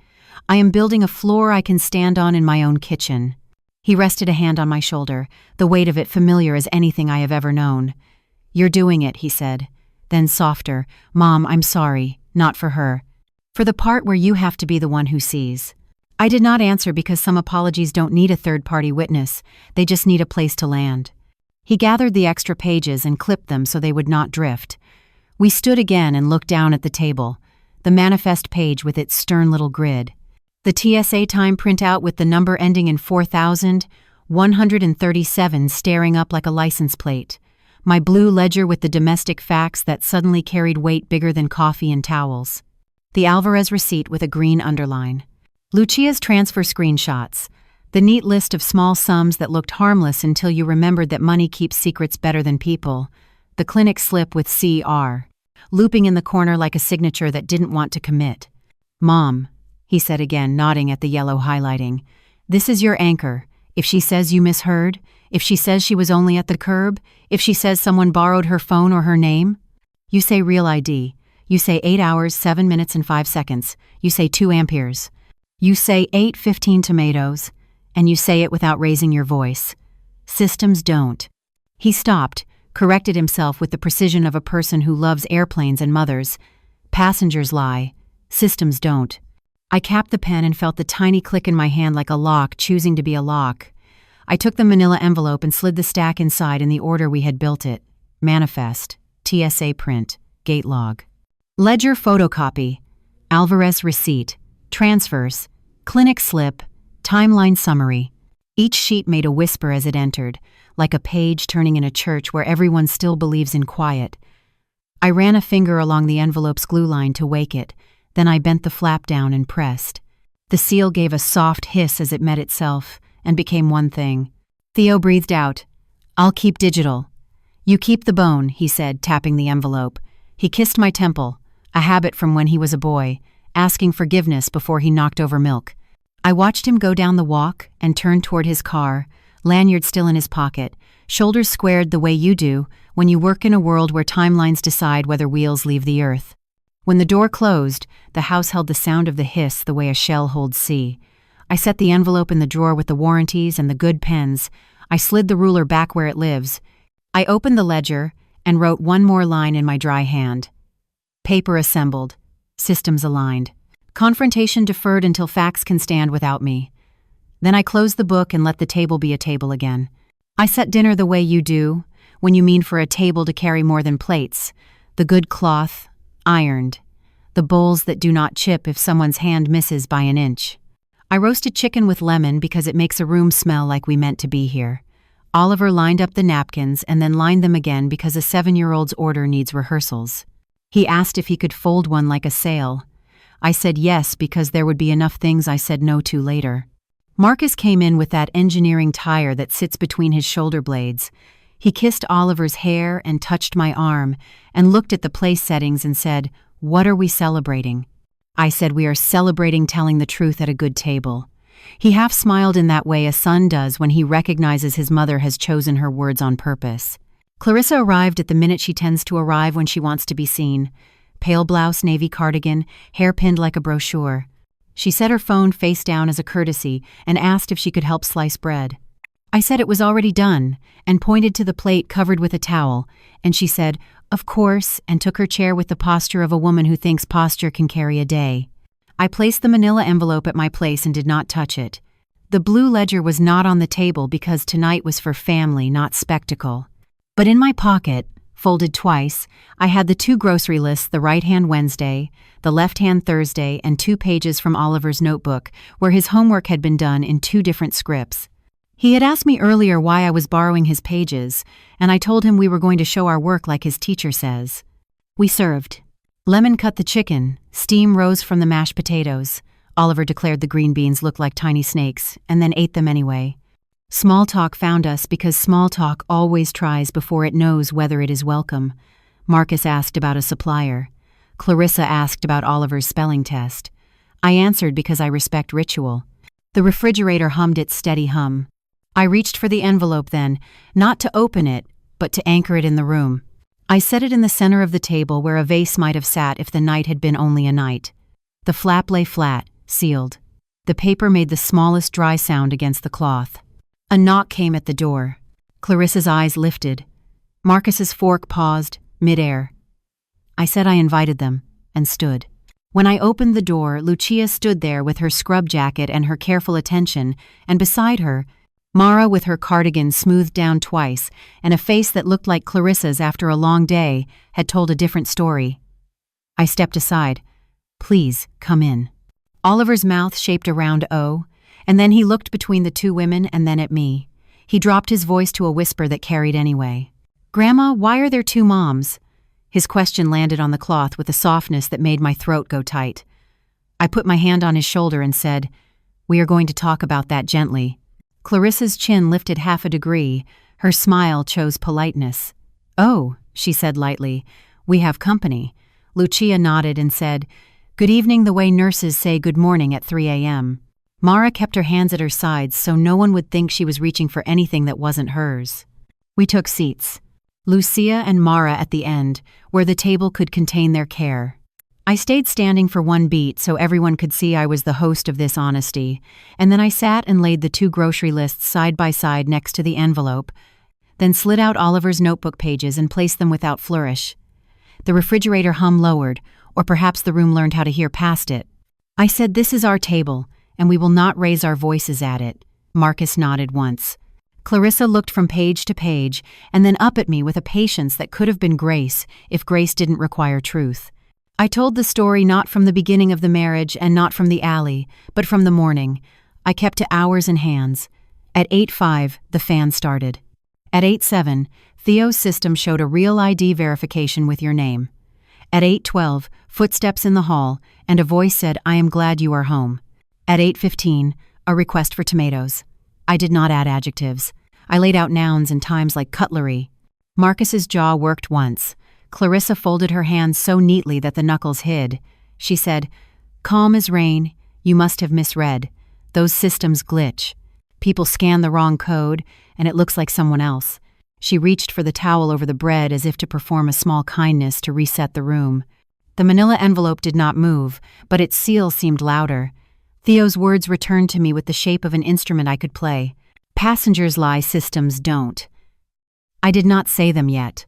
I am building a floor I can stand on in my own kitchen. He rested a hand on my shoulder, the weight of it familiar as anything I have ever known. You're doing it, he said. Then softer, Mom, I'm sorry, not for her. For the part where you have to be the one who sees. I did not answer because some apologies don't need a third-party witness, they just need a place to land. He gathered the extra pages and clipped them so they would not drift. We stood again and looked down at the table, the manifest page with its stern little grid. The TSA time printout with the number ending in 4,137 staring up like a license plate. My blue ledger with the domestic facts that suddenly carried weight bigger than coffee and towels. The Alvarez receipt with a green underline. Lucia's transfer screenshots. The neat list of small sums that looked harmless until you remembered that money keeps secrets better than people. The clinic slip with CR. Looping in the corner like a signature that didn't want to commit. Mom, he said again, nodding at the yellow highlighting. This is your anchor. If she says you misheard, if she says she was only at the curb, if she says someone borrowed her phone or her name, you say real ID. You say 8 hours, 7 minutes, and 5 seconds. You say 2 amperes. You say 8:15 tomatoes, and you say it without raising your voice. Systems don't. He stopped, corrected himself with the precision of a person who loves airplanes and mothers. Passengers lie. Systems don't. I capped the pen and felt the tiny click in my hand like a lock choosing to be a lock. I took the manila envelope and slid the stack inside in the order we had built it. Manifest, TSA print, gate log. Ledger photocopy, Alvarez receipt, transfers, clinic slip, timeline summary. Each sheet made a whisper as it entered, like a page turning in a church where everyone still believes in quiet. I ran a finger along the envelope's glue line to wake it, then I bent the flap down and pressed. The seal gave a soft hiss as it met itself, and became one thing. Theo breathed out. I'll keep digital. You keep the bone, he said, tapping the envelope. He kissed my temple, a habit from when he was a boy, asking forgiveness before he knocked over milk. I watched him go down the walk and turn toward his car, lanyard still in his pocket, shoulders squared the way you do when you work in a world where timelines decide whether wheels leave the earth. When the door closed, the house held the sound of the hiss the way a shell holds sea. I set the envelope in the drawer with the warranties and the good pens. I slid the ruler back where it lives. I opened the ledger and wrote one more line in my dry hand. Paper assembled. Systems aligned. Confrontation deferred until facts can stand without me. Then I closed the book and let the table be a table again. I set dinner the way you do, when you mean for a table to carry more than plates. The good cloth, ironed. the bowls that do not chip if someone's hand misses by an inch. I roasted chicken with lemon because it makes a room smell like we meant to be here. Oliver lined up the napkins and then lined them again because a 7-year-old's order needs rehearsals. He asked if he could fold one like a sail. I said yes because there would be enough things I said no to later. Marcus came in with that engineering tire that sits between his shoulder blades. He kissed Oliver's hair and touched my arm and looked at the place settings and said, "What are we celebrating?" I said, "We are celebrating telling the truth at a good table." He half smiled in that way a son does when he recognizes his mother has chosen her words on purpose. Clarissa arrived at the minute she tends to arrive when she wants to be seen. Pale blouse, navy cardigan, hair pinned like a brochure. She set her phone face down as a courtesy and asked if she could help slice bread. I said it was already done and pointed to the plate covered with a towel, and she said, "Of course," and took her chair with the posture of a woman who thinks posture can carry a day. I placed the manila envelope at my place and did not touch it. The blue ledger was not on the table because tonight was for family, not spectacle. But in my pocket, folded twice, I had the 2 grocery lists, the right-hand Wednesday, the left-hand Thursday, and 2 pages from Oliver's notebook, where his homework had been done in 2 different scripts. He had asked me earlier why I was borrowing his pages, and I told him we were going to show our work like his teacher says. We served. Lemon cut the chicken, steam rose from the mashed potatoes. Oliver declared the green beans looked like tiny snakes, and then ate them anyway. Small talk found us because small talk always tries before it knows whether it is welcome. Marcus asked about a supplier. Clarissa asked about Oliver's spelling test. I answered because I respect ritual. The refrigerator hummed its steady hum. I reached for the envelope then, not to open it, but to anchor it in the room. I set it in the center of the table where a vase might have sat if the night had been only a night. The flap lay flat, sealed. The paper made the smallest dry sound against the cloth. A knock came at the door. Clarissa's eyes lifted. Marcus's fork paused, mid-air. I said I invited them, and stood. When I opened the door, Lucia stood there with her scrub jacket and her careful attention, and beside her, Mara with her cardigan smoothed down twice, and a face that looked like Clarissa's after a long day had told a different story. I stepped aside. "Please, come in." Oliver's mouth shaped a round O, and then he looked between the 2 women and then at me. He dropped his voice to a whisper that carried anyway. "Grandma, why are there 2 moms?" His question landed on the cloth with a softness that made my throat go tight. I put my hand on his shoulder and said, "We are going to talk about that gently." Clarissa's chin lifted half a degree. Her smile chose politeness. "Oh," she said lightly, "we have company." Lucia nodded and said, "Good evening the way nurses say good morning at 3 a.m. Mara kept her hands at her sides so no one would think she was reaching for anything that wasn't hers. We took seats. Lucia and Mara at the end, where the table could contain their care. I stayed standing for 1 beat so everyone could see I was the host of this honesty, and then I sat and laid the 2 grocery lists side by side next to the envelope, then slid out Oliver's notebook pages and placed them without flourish. The refrigerator hum lowered, or perhaps the room learned how to hear past it. I said, "This is our table, and we will not raise our voices at it." Marcus nodded once. Clarissa looked from page to page, and then up at me with a patience that could have been grace if grace didn't require truth. I told the story not from the beginning of the marriage and not from the alley, but from the morning. I kept to hours and hands. At 8:05, the fan started. At 8:07, Theo's system showed a real ID verification with your name. At 8:12, footsteps in the hall, and a voice said, "I am glad you are home." At 8:15, a request for tomatoes. I did not add adjectives. I laid out nouns and times like cutlery. Marcus's jaw worked once. Clarissa folded her hands so neatly that the knuckles hid. She said, "Calm as rain, you must have misread. Those systems glitch. People scan the wrong code, and it looks like someone else." She reached for the towel over the bread as if to perform a small kindness to reset the room. The manila envelope did not move, but its seal seemed louder. Theo's words returned to me with the shape of an instrument I could play. "Passengers lie, systems don't." I did not say them yet.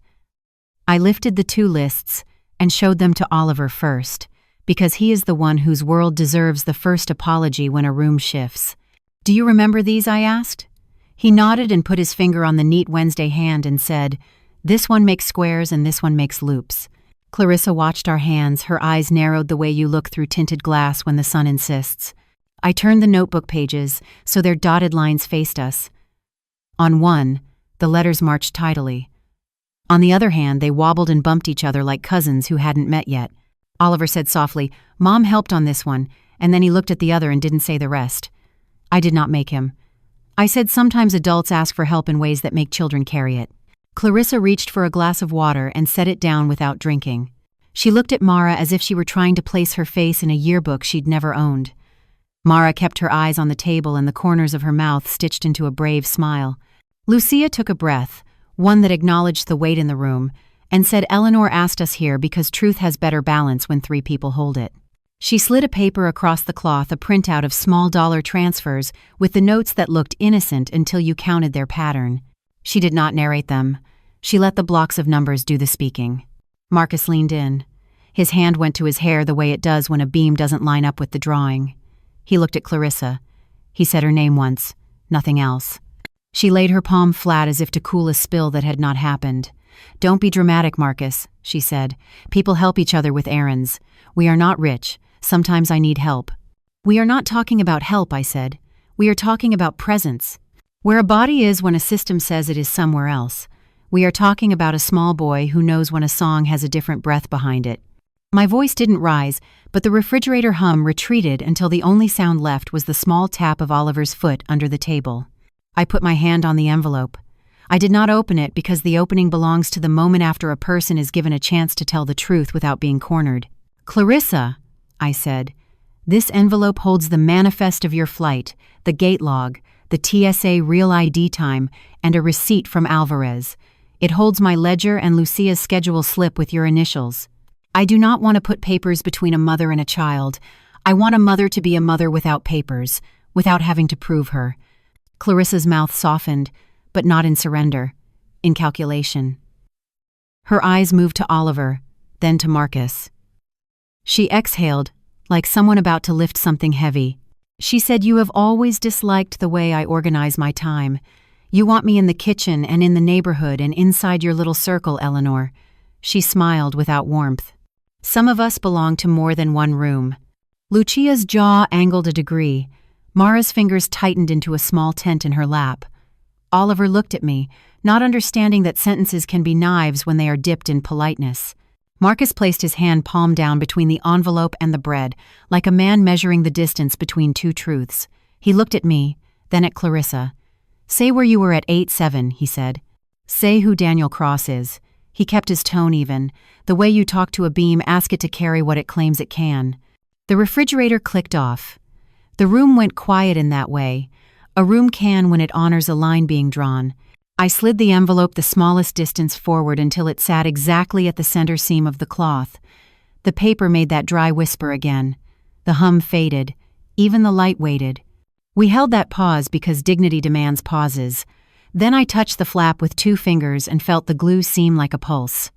I lifted the 2 lists and showed them to Oliver first, because he is the one whose world deserves the first apology when a room shifts. "Do you remember these?" I asked. He nodded and put his finger on the neat Wednesday hand and said, "This one makes squares and this one makes loops." Clarissa watched our hands, her eyes narrowed the way you look through tinted glass when the sun insists. I turned the notebook pages so their dotted lines faced us. On one, the letters marched tidily. On the other hand, they wobbled and bumped each other like cousins who hadn't met yet. Oliver said softly, "Mom helped on this one," and then he looked at the other and didn't say the rest. I did not make him. I said sometimes adults ask for help in ways that make children carry it. Clarissa reached for a glass of water and set it down without drinking. She looked at Mara as if she were trying to place her face in a yearbook she'd never owned. Mara kept her eyes on the table and the corners of her mouth stitched into a brave smile. Lucia took a breath, one that acknowledged the weight in the room, and said Eleanor asked us here because truth has better balance when 3 people hold it. She slid a paper across the cloth, a printout of small dollar transfers with the notes that looked innocent until you counted their pattern. She did not narrate them. She let the blocks of numbers do the speaking. Marcus leaned in. His hand went to his hair the way it does when a beam doesn't line up with the drawing. He looked at Clarissa. He said her name once, nothing else. She laid her palm flat as if to cool a spill that had not happened. "Don't be dramatic, Marcus," she said. "People help each other with errands. We are not rich. Sometimes I need help." "We are not talking about help," I said. "We are talking about presence. Where a body is when a system says it is somewhere else. We are talking about a small boy who knows when a song has a different breath behind it." My voice didn't rise, but the refrigerator hum retreated until the only sound left was the small tap of Oliver's foot under the table. I put my hand on the envelope. I did not open it because the opening belongs to the moment after a person is given a chance to tell the truth without being cornered. "Clarissa," I said, "this envelope holds the manifest of your flight, the gate log, the TSA real ID time, and a receipt from Alvarez. It holds my ledger and Lucia's schedule slip with your initials. I do not want to put papers between a mother and a child. I want a mother to be a mother without papers, without having to prove her." Clarissa's mouth softened, but not in surrender, in calculation. Her eyes moved to Oliver, then to Marcus. She exhaled, like someone about to lift something heavy. She said, "You have always disliked the way I organize my time. You want me in the kitchen and in the neighborhood and inside your little circle, Eleanor." She smiled without warmth. "Some of us belong to more than one room." Lucia's jaw angled a degree. Mara's fingers tightened into a small tent in her lap. Oliver looked at me, not understanding that sentences can be knives when they are dipped in politeness. Marcus placed his hand palm down between the envelope and the bread, like a man measuring the distance between two truths. He looked at me, then at Clarissa. "Say where you were at 8-7, he said. "Say who Daniel Cross is." He kept his tone even. "The way you talk to a beam, ask it to carry what it claims it can." The refrigerator clicked off. The room went quiet in that way. A room can when it honors a line being drawn. I slid the envelope the smallest distance forward until it sat exactly at the center seam of the cloth. The paper made that dry whisper again. The hum faded. Even the light waited. We held that pause because dignity demands pauses. Then I touched the flap with 2 fingers and felt the glue seem like a pulse.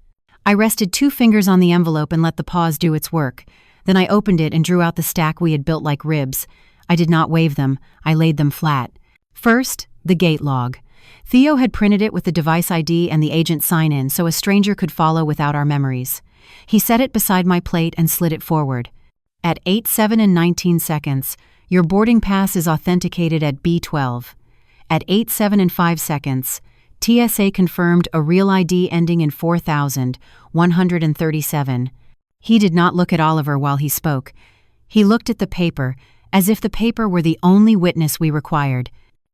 I rested 2 fingers on the envelope and let the pause do its work. Then I opened it and drew out the stack we had built like ribs. I did not wave them. I laid them flat. First, the gate log. Theo had printed it with the device ID and the agent sign-in so a stranger could follow without our memories. He set it beside my plate and slid it forward. At 8-7 and 19 seconds, your boarding pass is authenticated at B12. At 8-7 and 5 seconds, TSA confirmed a real ID ending in 4,137. He did not look at Oliver while he spoke. He looked at the paper, as if the paper were the only witness we required.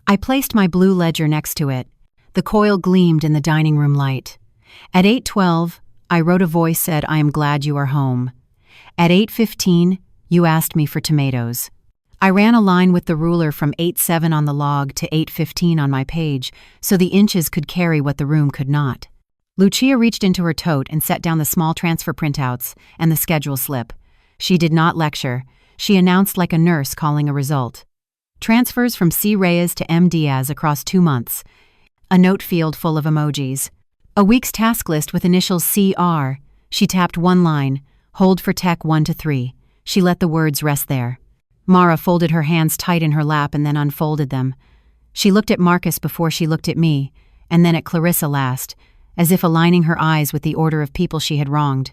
I placed my blue ledger next to it. The coil gleamed in the dining room light. At 8:12, I wrote a voice said, "I am glad you are home." At 8:15, you asked me for tomatoes. I ran a line with the ruler from 8:7 on the log to 8:15 on my page, so the inches could carry what the room could not. Lucia reached into her tote and set down the small transfer printouts and the schedule slip. She did not lecture. She announced like a nurse calling a result. Transfers from C. Reyes to M. Diaz across 2 months. A note field full of emojis. A week's task list with initials CR. She tapped one line, hold for tech 1 to 3. She let the words rest there. Mara folded her hands tight in her lap and then unfolded them. She looked at Marcus before she looked at me, and then at Clarissa last, as if aligning her eyes with the order of people she had wronged.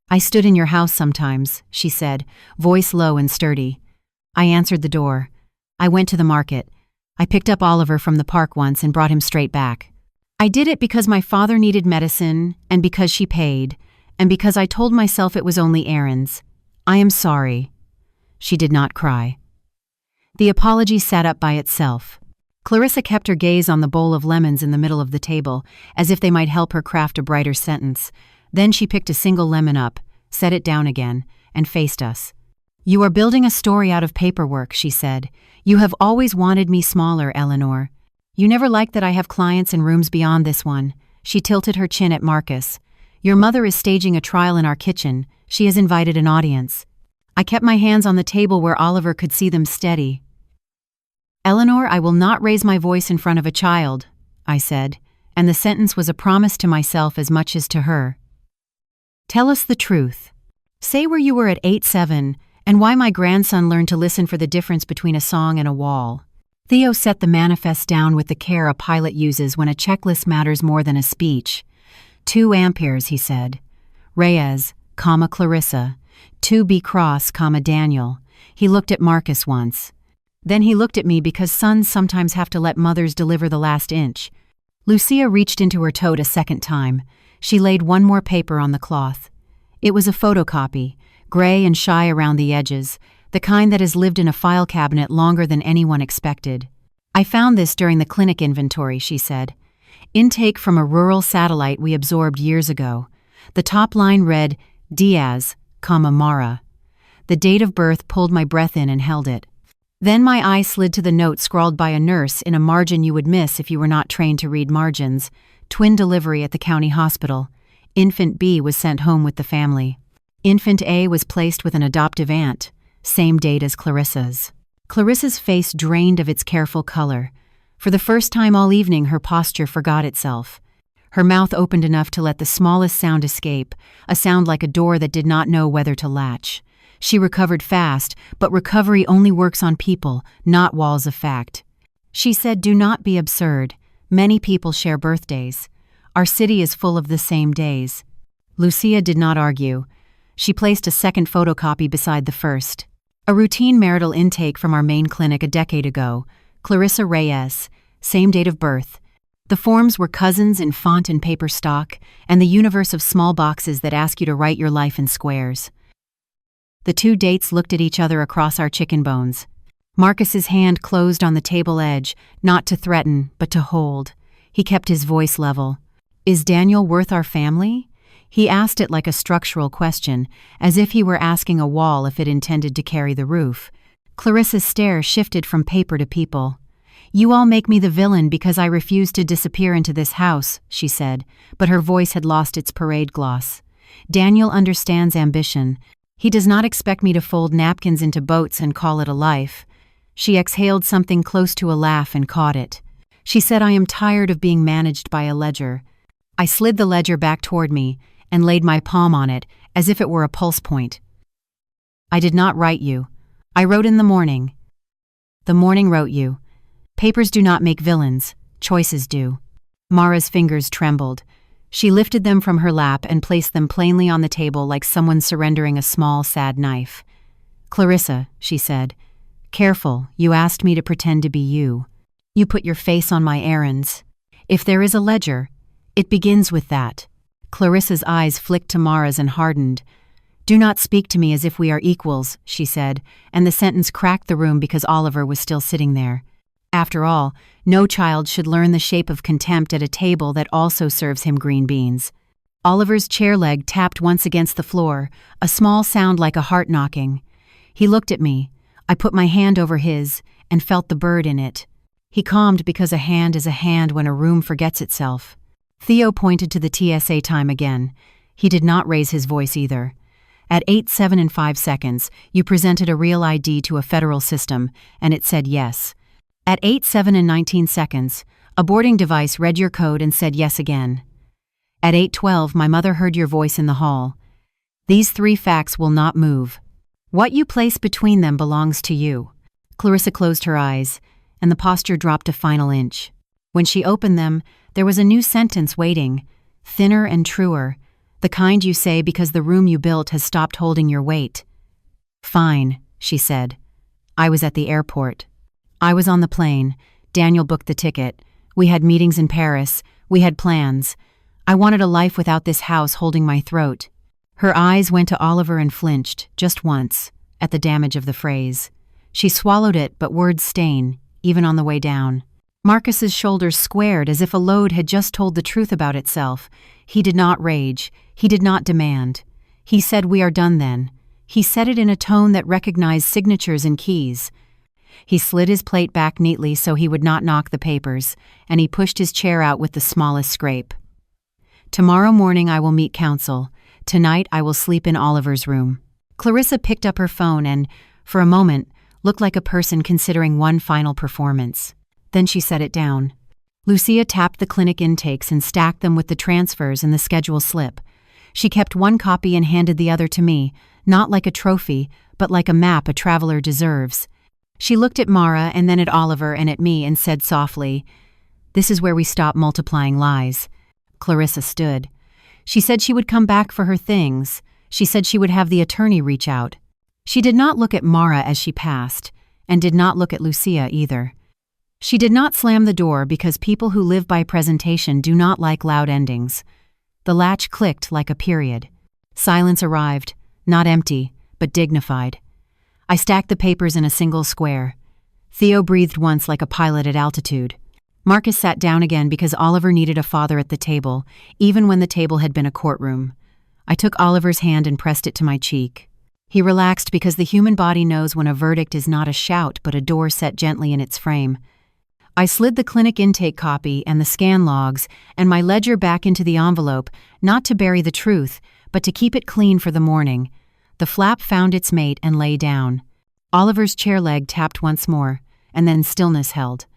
I stood in your house sometimes, she said, voice low and sturdy. I answered the door. I went to the market. I picked up Oliver from the park once and brought him straight back. I did it because my father needed medicine, and because she paid, and because I told myself it was only errands. I am sorry. She did not cry. The apology sat up by itself. Clarissa kept her gaze on the bowl of lemons in the middle of the table, as if they might help her craft a brighter sentence. Then she picked a single lemon up, set it down again, and faced us. You are building a story out of paperwork, she said. You have always wanted me smaller, Eleanor. You never liked that I have clients in rooms beyond this one. She tilted her chin at Marcus. Your mother is staging a trial in our kitchen. She has invited an audience. I kept my hands on the table where Oliver could see them steady. Eleanor, I will not raise my voice in front of a child, I said, and the sentence was a promise to myself as much as to her. Tell us the truth. Say where you were at 8-7, and why my grandson learned to listen for the difference between a song and a wall. Theo set the manifest down with the care a pilot uses when a checklist matters more than a speech. 2 amperes, he said. Reyes, Clarissa. 2B cross, Daniel. He looked at Marcus once. Then he looked at me because sons sometimes have to let mothers deliver the last inch. Lucia reached into her tote a second time. She laid one more paper on the cloth. It was a photocopy, gray and shy around the edges, the kind that has lived in a file cabinet longer than anyone expected. I found this during the clinic inventory, she said. Intake from a rural satellite we absorbed years ago. The top line read, Diaz, Mara. The date of birth pulled my breath in and held it. Then my eye slid to the note scrawled by a nurse in a margin you would miss if you were not trained to read margins. Twin delivery at the county hospital. Infant B was sent home with the family. Infant A was placed with an adoptive aunt. Same date as Clarissa's. Clarissa's face drained of its careful color. For the first time all evening, her posture forgot itself. Her mouth opened enough to let the smallest sound escape, a sound like a door that did not know whether to latch. She recovered fast, but recovery only works on people, not walls of fact. She said, do not be absurd. Many people share birthdays. Our city is full of the same days. Lucia did not argue. She placed a second photocopy beside the first. A routine marital intake from our main clinic a decade ago. Clarissa Reyes, same date of birth. The forms were cousins in font and paper stock, and the universe of small boxes that ask you to write your life in squares. The 2 dates looked at each other across our chicken bones. Marcus's hand closed on the table edge, not to threaten, but to hold. He kept his voice level. Is Daniel worth our family? He asked it like a structural question, as if he were asking a wall if it intended to carry the roof. Clarissa's stare shifted from paper to people. You all make me the villain because I refuse to disappear into this house, she said, but her voice had lost its parade gloss. Daniel understands ambition. He does not expect me to fold napkins into boats and call it a life. She exhaled something close to a laugh and caught it. She said, I am tired of being managed by a ledger. I slid the ledger back toward me and laid my palm on it as if it were a pulse point. I did not write you. I wrote in the morning. The morning wrote you. Papers do not make villains. Choices do. Mara's fingers trembled. She lifted them from her lap and placed them plainly on the table like someone surrendering a small, sad knife. Clarissa, she said, careful, you asked me to pretend to be you. You put your face on my errands. If there is a ledger, it begins with that. Clarissa's eyes flicked to Mara's and hardened. Do not speak to me as if we are equals, she said, and the sentence cracked the room because Oliver was still sitting there. After all, no child should learn the shape of contempt at a table that also serves him green beans. Oliver's chair leg tapped once against the floor, a small sound like a heart knocking. He looked at me. I put my hand over his and felt the bird in it. He calmed because a hand is a hand when a room forgets itself. Theo pointed to the TSA time again. He did not raise his voice either. At 8-7 and 5 seconds, you presented a real ID to a federal system, and it said yes. At 8-7 and 19 seconds, a boarding device read your code and said yes again. At 8:12, my mother heard your voice in the hall. These 3 facts will not move. What you place between them belongs to you. Clarissa closed her eyes, and the posture dropped a final inch. When she opened them, there was a new sentence waiting, thinner and truer. The kind you say because the room you built has stopped holding your weight. Fine, she said. I was at the airport. I was on the plane. Daniel booked the ticket. We had meetings in Paris. We had plans. I wanted a life without this house holding my throat. Her eyes went to Oliver and flinched, just once, at the damage of the phrase. She swallowed it, but words stain, even on the way down. Marcus's shoulders squared as if a load had just told the truth about itself. He did not rage. He did not demand. He said, "We are done then." He said it in a tone that recognized signatures and keys. He slid his plate back neatly so he would not knock the papers, and he pushed his chair out with the smallest scrape. Tomorrow morning I will meet counsel. Tonight I will sleep in Oliver's room. Clarissa picked up her phone and, for a moment, looked like a person considering one final performance. Then she set it down. Lucia tapped the clinic intakes and stacked them with the transfers and the schedule slip. She kept one copy and handed the other to me, not like a trophy, but like a map a traveler deserves. She looked at Mara and then at Oliver and at me and said softly, "This is where we stop multiplying lies." Clarissa stood. She said she would come back for her things. She said she would have the attorney reach out. She did not look at Mara as she passed, and did not look at Lucia either. She did not slam the door because people who live by presentation do not like loud endings. The latch clicked like a period. Silence arrived, not empty, but dignified. I stacked the papers in a single square. Theo breathed once like a pilot at altitude. Marcus sat down again because Oliver needed a father at the table, even when the table had been a courtroom. I took Oliver's hand and pressed it to my cheek. He relaxed because the human body knows when a verdict is not a shout but a door set gently in its frame. I slid the clinic intake copy and the scan logs and my ledger back into the envelope, not to bury the truth, but to keep it clean for the morning. The flap found its mate and lay down. Oliver's chair leg tapped once more, and then stillness held.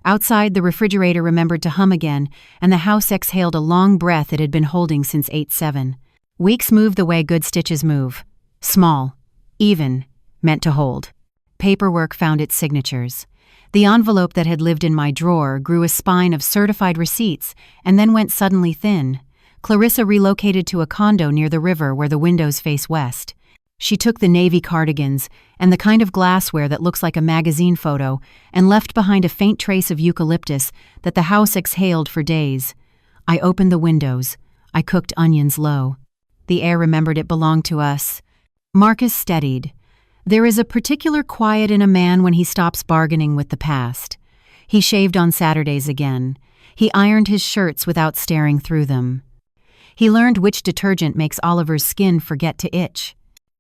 Outside, the refrigerator remembered to hum again, and the house exhaled a long breath it had been holding since 8/7. Weeks move the way good stitches move. Small, even, meant to hold. Paperwork found its signatures. The envelope that had lived in my drawer grew a spine of certified receipts and then went suddenly thin. Clarissa relocated to a condo near the river where the windows face west. She took the navy cardigans and the kind of glassware that looks like a magazine photo and left behind a faint trace of eucalyptus that the house exhaled for days. I opened the windows. I cooked onions low. The air remembered it belonged to us. Marcus steadied. There is a particular quiet in a man when he stops bargaining with the past. He shaved on Saturdays again. He ironed his shirts without staring through them. He learned which detergent makes Oliver's skin forget to itch.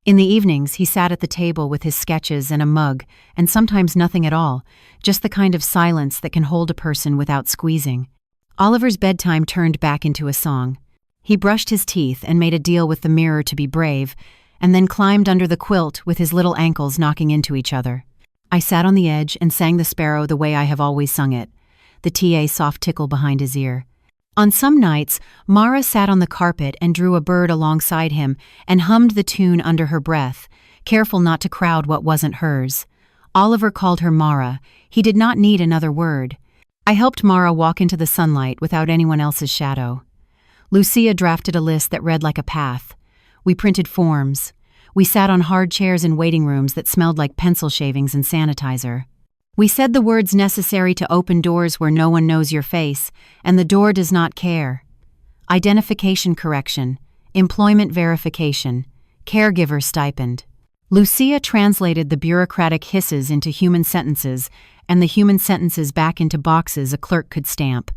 In the evenings, he sat at the table with his sketches and a mug, and sometimes nothing at all, just the kind of silence that can hold a person without squeezing. Oliver's bedtime turned back into a song. He brushed his teeth and made a deal with the mirror to be brave, and then climbed under the quilt with his little ankles knocking into each other. I sat on the edge and sang the sparrow the way I have always sung it, the TA soft tickle behind his ear. On some nights, Mara sat on the carpet and drew a bird alongside him and hummed the tune under her breath, careful not to crowd what wasn't hers. Oliver called her Mara. He did not need another word. I helped Mara walk into the sunlight without anyone else's shadow. Lucia drafted a list that read like a path. We printed forms. We sat on hard chairs in waiting rooms that smelled like pencil shavings and sanitizer. We said the words necessary to open doors where no one knows your face, and the door does not care. Identification correction, employment verification, caregiver stipend. Lucia translated the bureaucratic hisses into human sentences, and the human sentences back into boxes a clerk could stamp.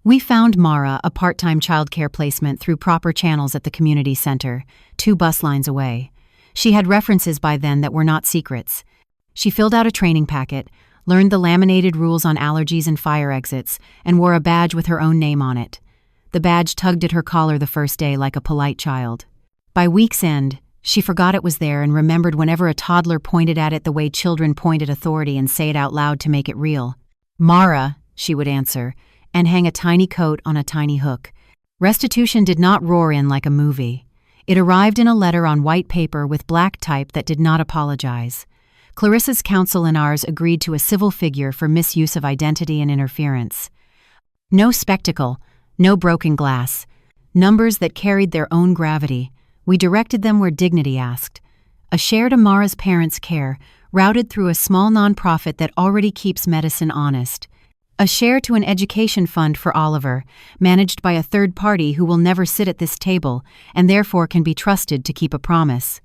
We found Mara a part-time childcare placement through proper channels at the community center, 2 bus lines away. She had references by then that were not secrets. She filled out a training packet, learned the laminated rules on allergies and fire exits, and wore a badge with her own name on it. The badge tugged at her collar the first day like a polite child. By week's end, she forgot it was there and remembered whenever a toddler pointed at it the way children point at authority and say it out loud to make it real. "Mara," she would answer, and hang a tiny coat on a tiny hook. Restitution did not roar in like a movie. It arrived in a letter on white paper with black type that did not apologize. Clarissa's counsel and ours agreed to a civil figure for misuse of identity and interference. No spectacle, no broken glass, numbers that carried their own gravity. We directed them where dignity asked. A share to Mara's parents' care, routed through a small nonprofit that already keeps medicine honest. A share to an education fund for Oliver, managed by a third party who will never sit at this table and therefore can be trusted to keep a promise.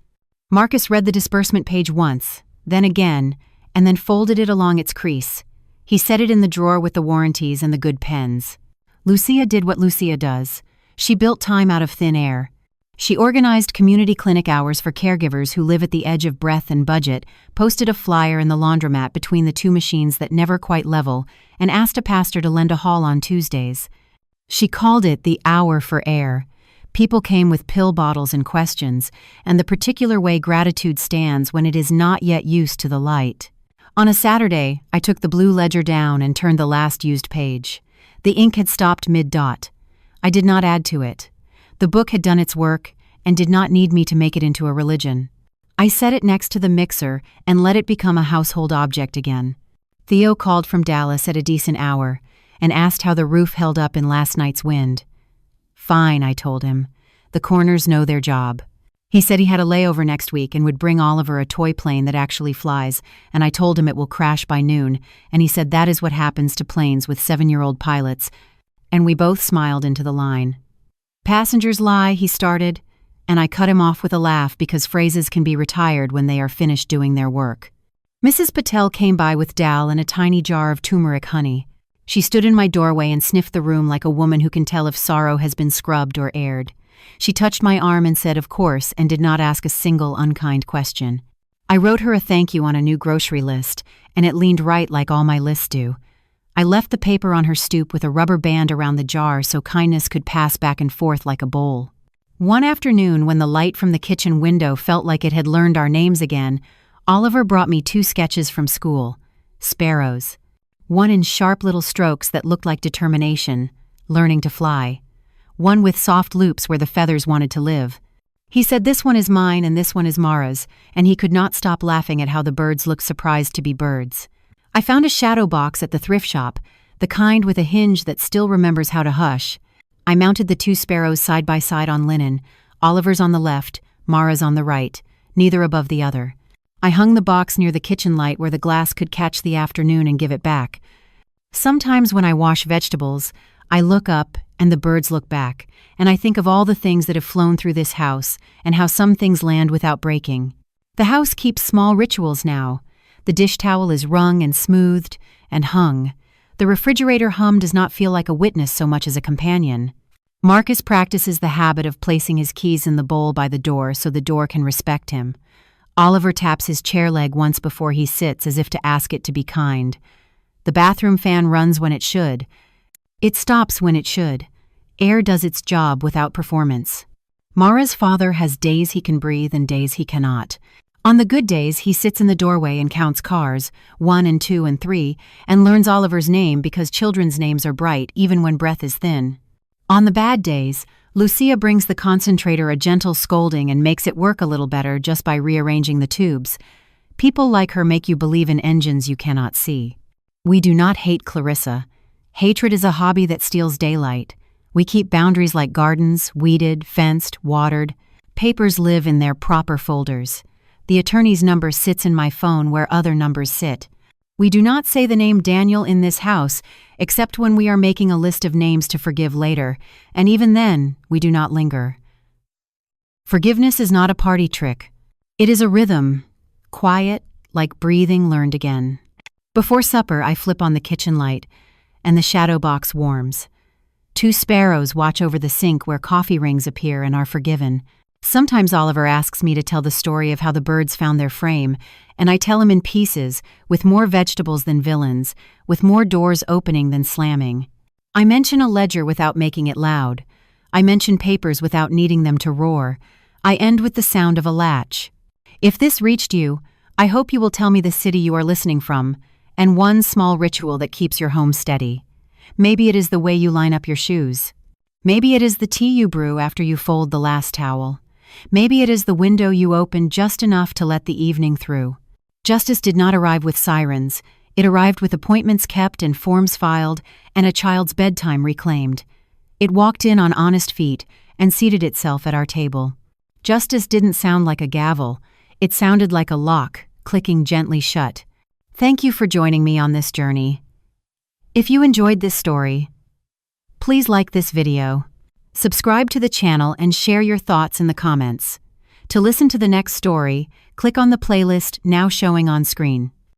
Marcus read the disbursement page once, then again, and then folded it along its crease. He set it in the drawer with the warranties and the good pens. Lucia did what Lucia does. She built time out of thin air. She organized community clinic hours for caregivers who live at the edge of breath and budget, posted a flyer in the laundromat between the two machines that never quite level, and asked a pastor to lend a hall on Tuesdays. She called it the hour for air. People came with pill bottles and questions, and the particular way gratitude stands when it is not yet used to the light. On a Saturday, I took the blue ledger down and turned the last used page. The ink had stopped mid-dot. I did not add to it. The book had done its work and did not need me to make it into a religion. I set it next to the mixer and let it become a household object again. Theo called from Dallas at a decent hour and asked how the roof held up in last night's wind. Fine, I told him. The Corners know their job. He said he had a layover next week and would bring Oliver a toy plane that actually flies, and I told him it will crash by noon, and he said that is what happens to planes with 7-year-old pilots, and we both smiled into the line. Passengers lie, he started, and I cut him off with a laugh because phrases can be retired when they are finished doing their work. Mrs. Patel came by with Dal and a tiny jar of turmeric honey. She stood in my doorway and sniffed the room like a woman who can tell if sorrow has been scrubbed or aired. She touched my arm and said, of course, and did not ask a single unkind question. I wrote her a thank you on a new grocery list, and it leaned right like all my lists do. I left the paper on her stoop with a rubber band around the jar so kindness could pass back and forth like a bowl. One afternoon, when the light from the kitchen window felt like it had learned our names again, Oliver brought me 2 sketches from school. Sparrows. One in sharp little strokes that looked like determination, learning to fly. One with soft loops where the feathers wanted to live. He said this one is mine and this one is Mara's, and he could not stop laughing at how the birds looked surprised to be birds. I found a shadow box at the thrift shop, the kind with a hinge that still remembers how to hush. I mounted the 2 sparrows side by side on linen, Oliver's on the left, Mara's on the right, neither above the other. I hung the box near the kitchen light where the glass could catch the afternoon and give it back. Sometimes when I wash vegetables, I look up and the birds look back, and I think of all the things that have flown through this house and how some things land without breaking. The house keeps small rituals now. The dish towel is wrung and smoothed and hung. The refrigerator hum does not feel like a witness so much as a companion. Marcus practices the habit of placing his keys in the bowl by the door so the door can respect him. Oliver taps his chair leg once before he sits as if to ask it to be kind. The bathroom fan runs when it should. It stops when it should. Air does its job without performance. Mara's father has days he can breathe and days he cannot. On the good days, he sits in the doorway and counts cars, 1 and 2 and 3, and learns Oliver's name because children's names are bright even when breath is thin. On the bad days, Lucia brings the concentrator a gentle scolding and makes it work a little better just by rearranging the tubes. People like her make you believe in engines you cannot see. We do not hate Clarissa. Hatred is a hobby that steals daylight. We keep boundaries like gardens, weeded, fenced, watered. Papers live in their proper folders. The attorney's number sits in my phone where other numbers sit. We do not say the name Daniel in this house, except when we are making a list of names to forgive later, and even then, we do not linger. Forgiveness is not a party trick. It is a rhythm, quiet, like breathing learned again. Before supper, I flip on the kitchen light, and the shadow box warms. 2 sparrows watch over the sink where coffee rings appear and are forgiven. Sometimes Oliver asks me to tell the story of how the birds found their frame, and I tell him in pieces, with more vegetables than villains, with more doors opening than slamming. I mention a ledger without making it loud. I mention papers without needing them to roar. I end with the sound of a latch. If this reached you, I hope you will tell me the city you are listening from, and one small ritual that keeps your home steady. Maybe it is the way you line up your shoes. Maybe it is the tea you brew after you fold the last towel. Maybe it is the window you open just enough to let the evening through. Justice did not arrive with sirens. It arrived with appointments kept and forms filed and a child's bedtime reclaimed. It walked in on honest feet and seated itself at our table. Justice didn't sound like a gavel, it sounded like a lock, clicking gently shut. Thank you for joining me on this journey. If you enjoyed this story, please like this video, subscribe to the channel and share your thoughts in the comments. To listen to the next story, click on the playlist now showing on screen.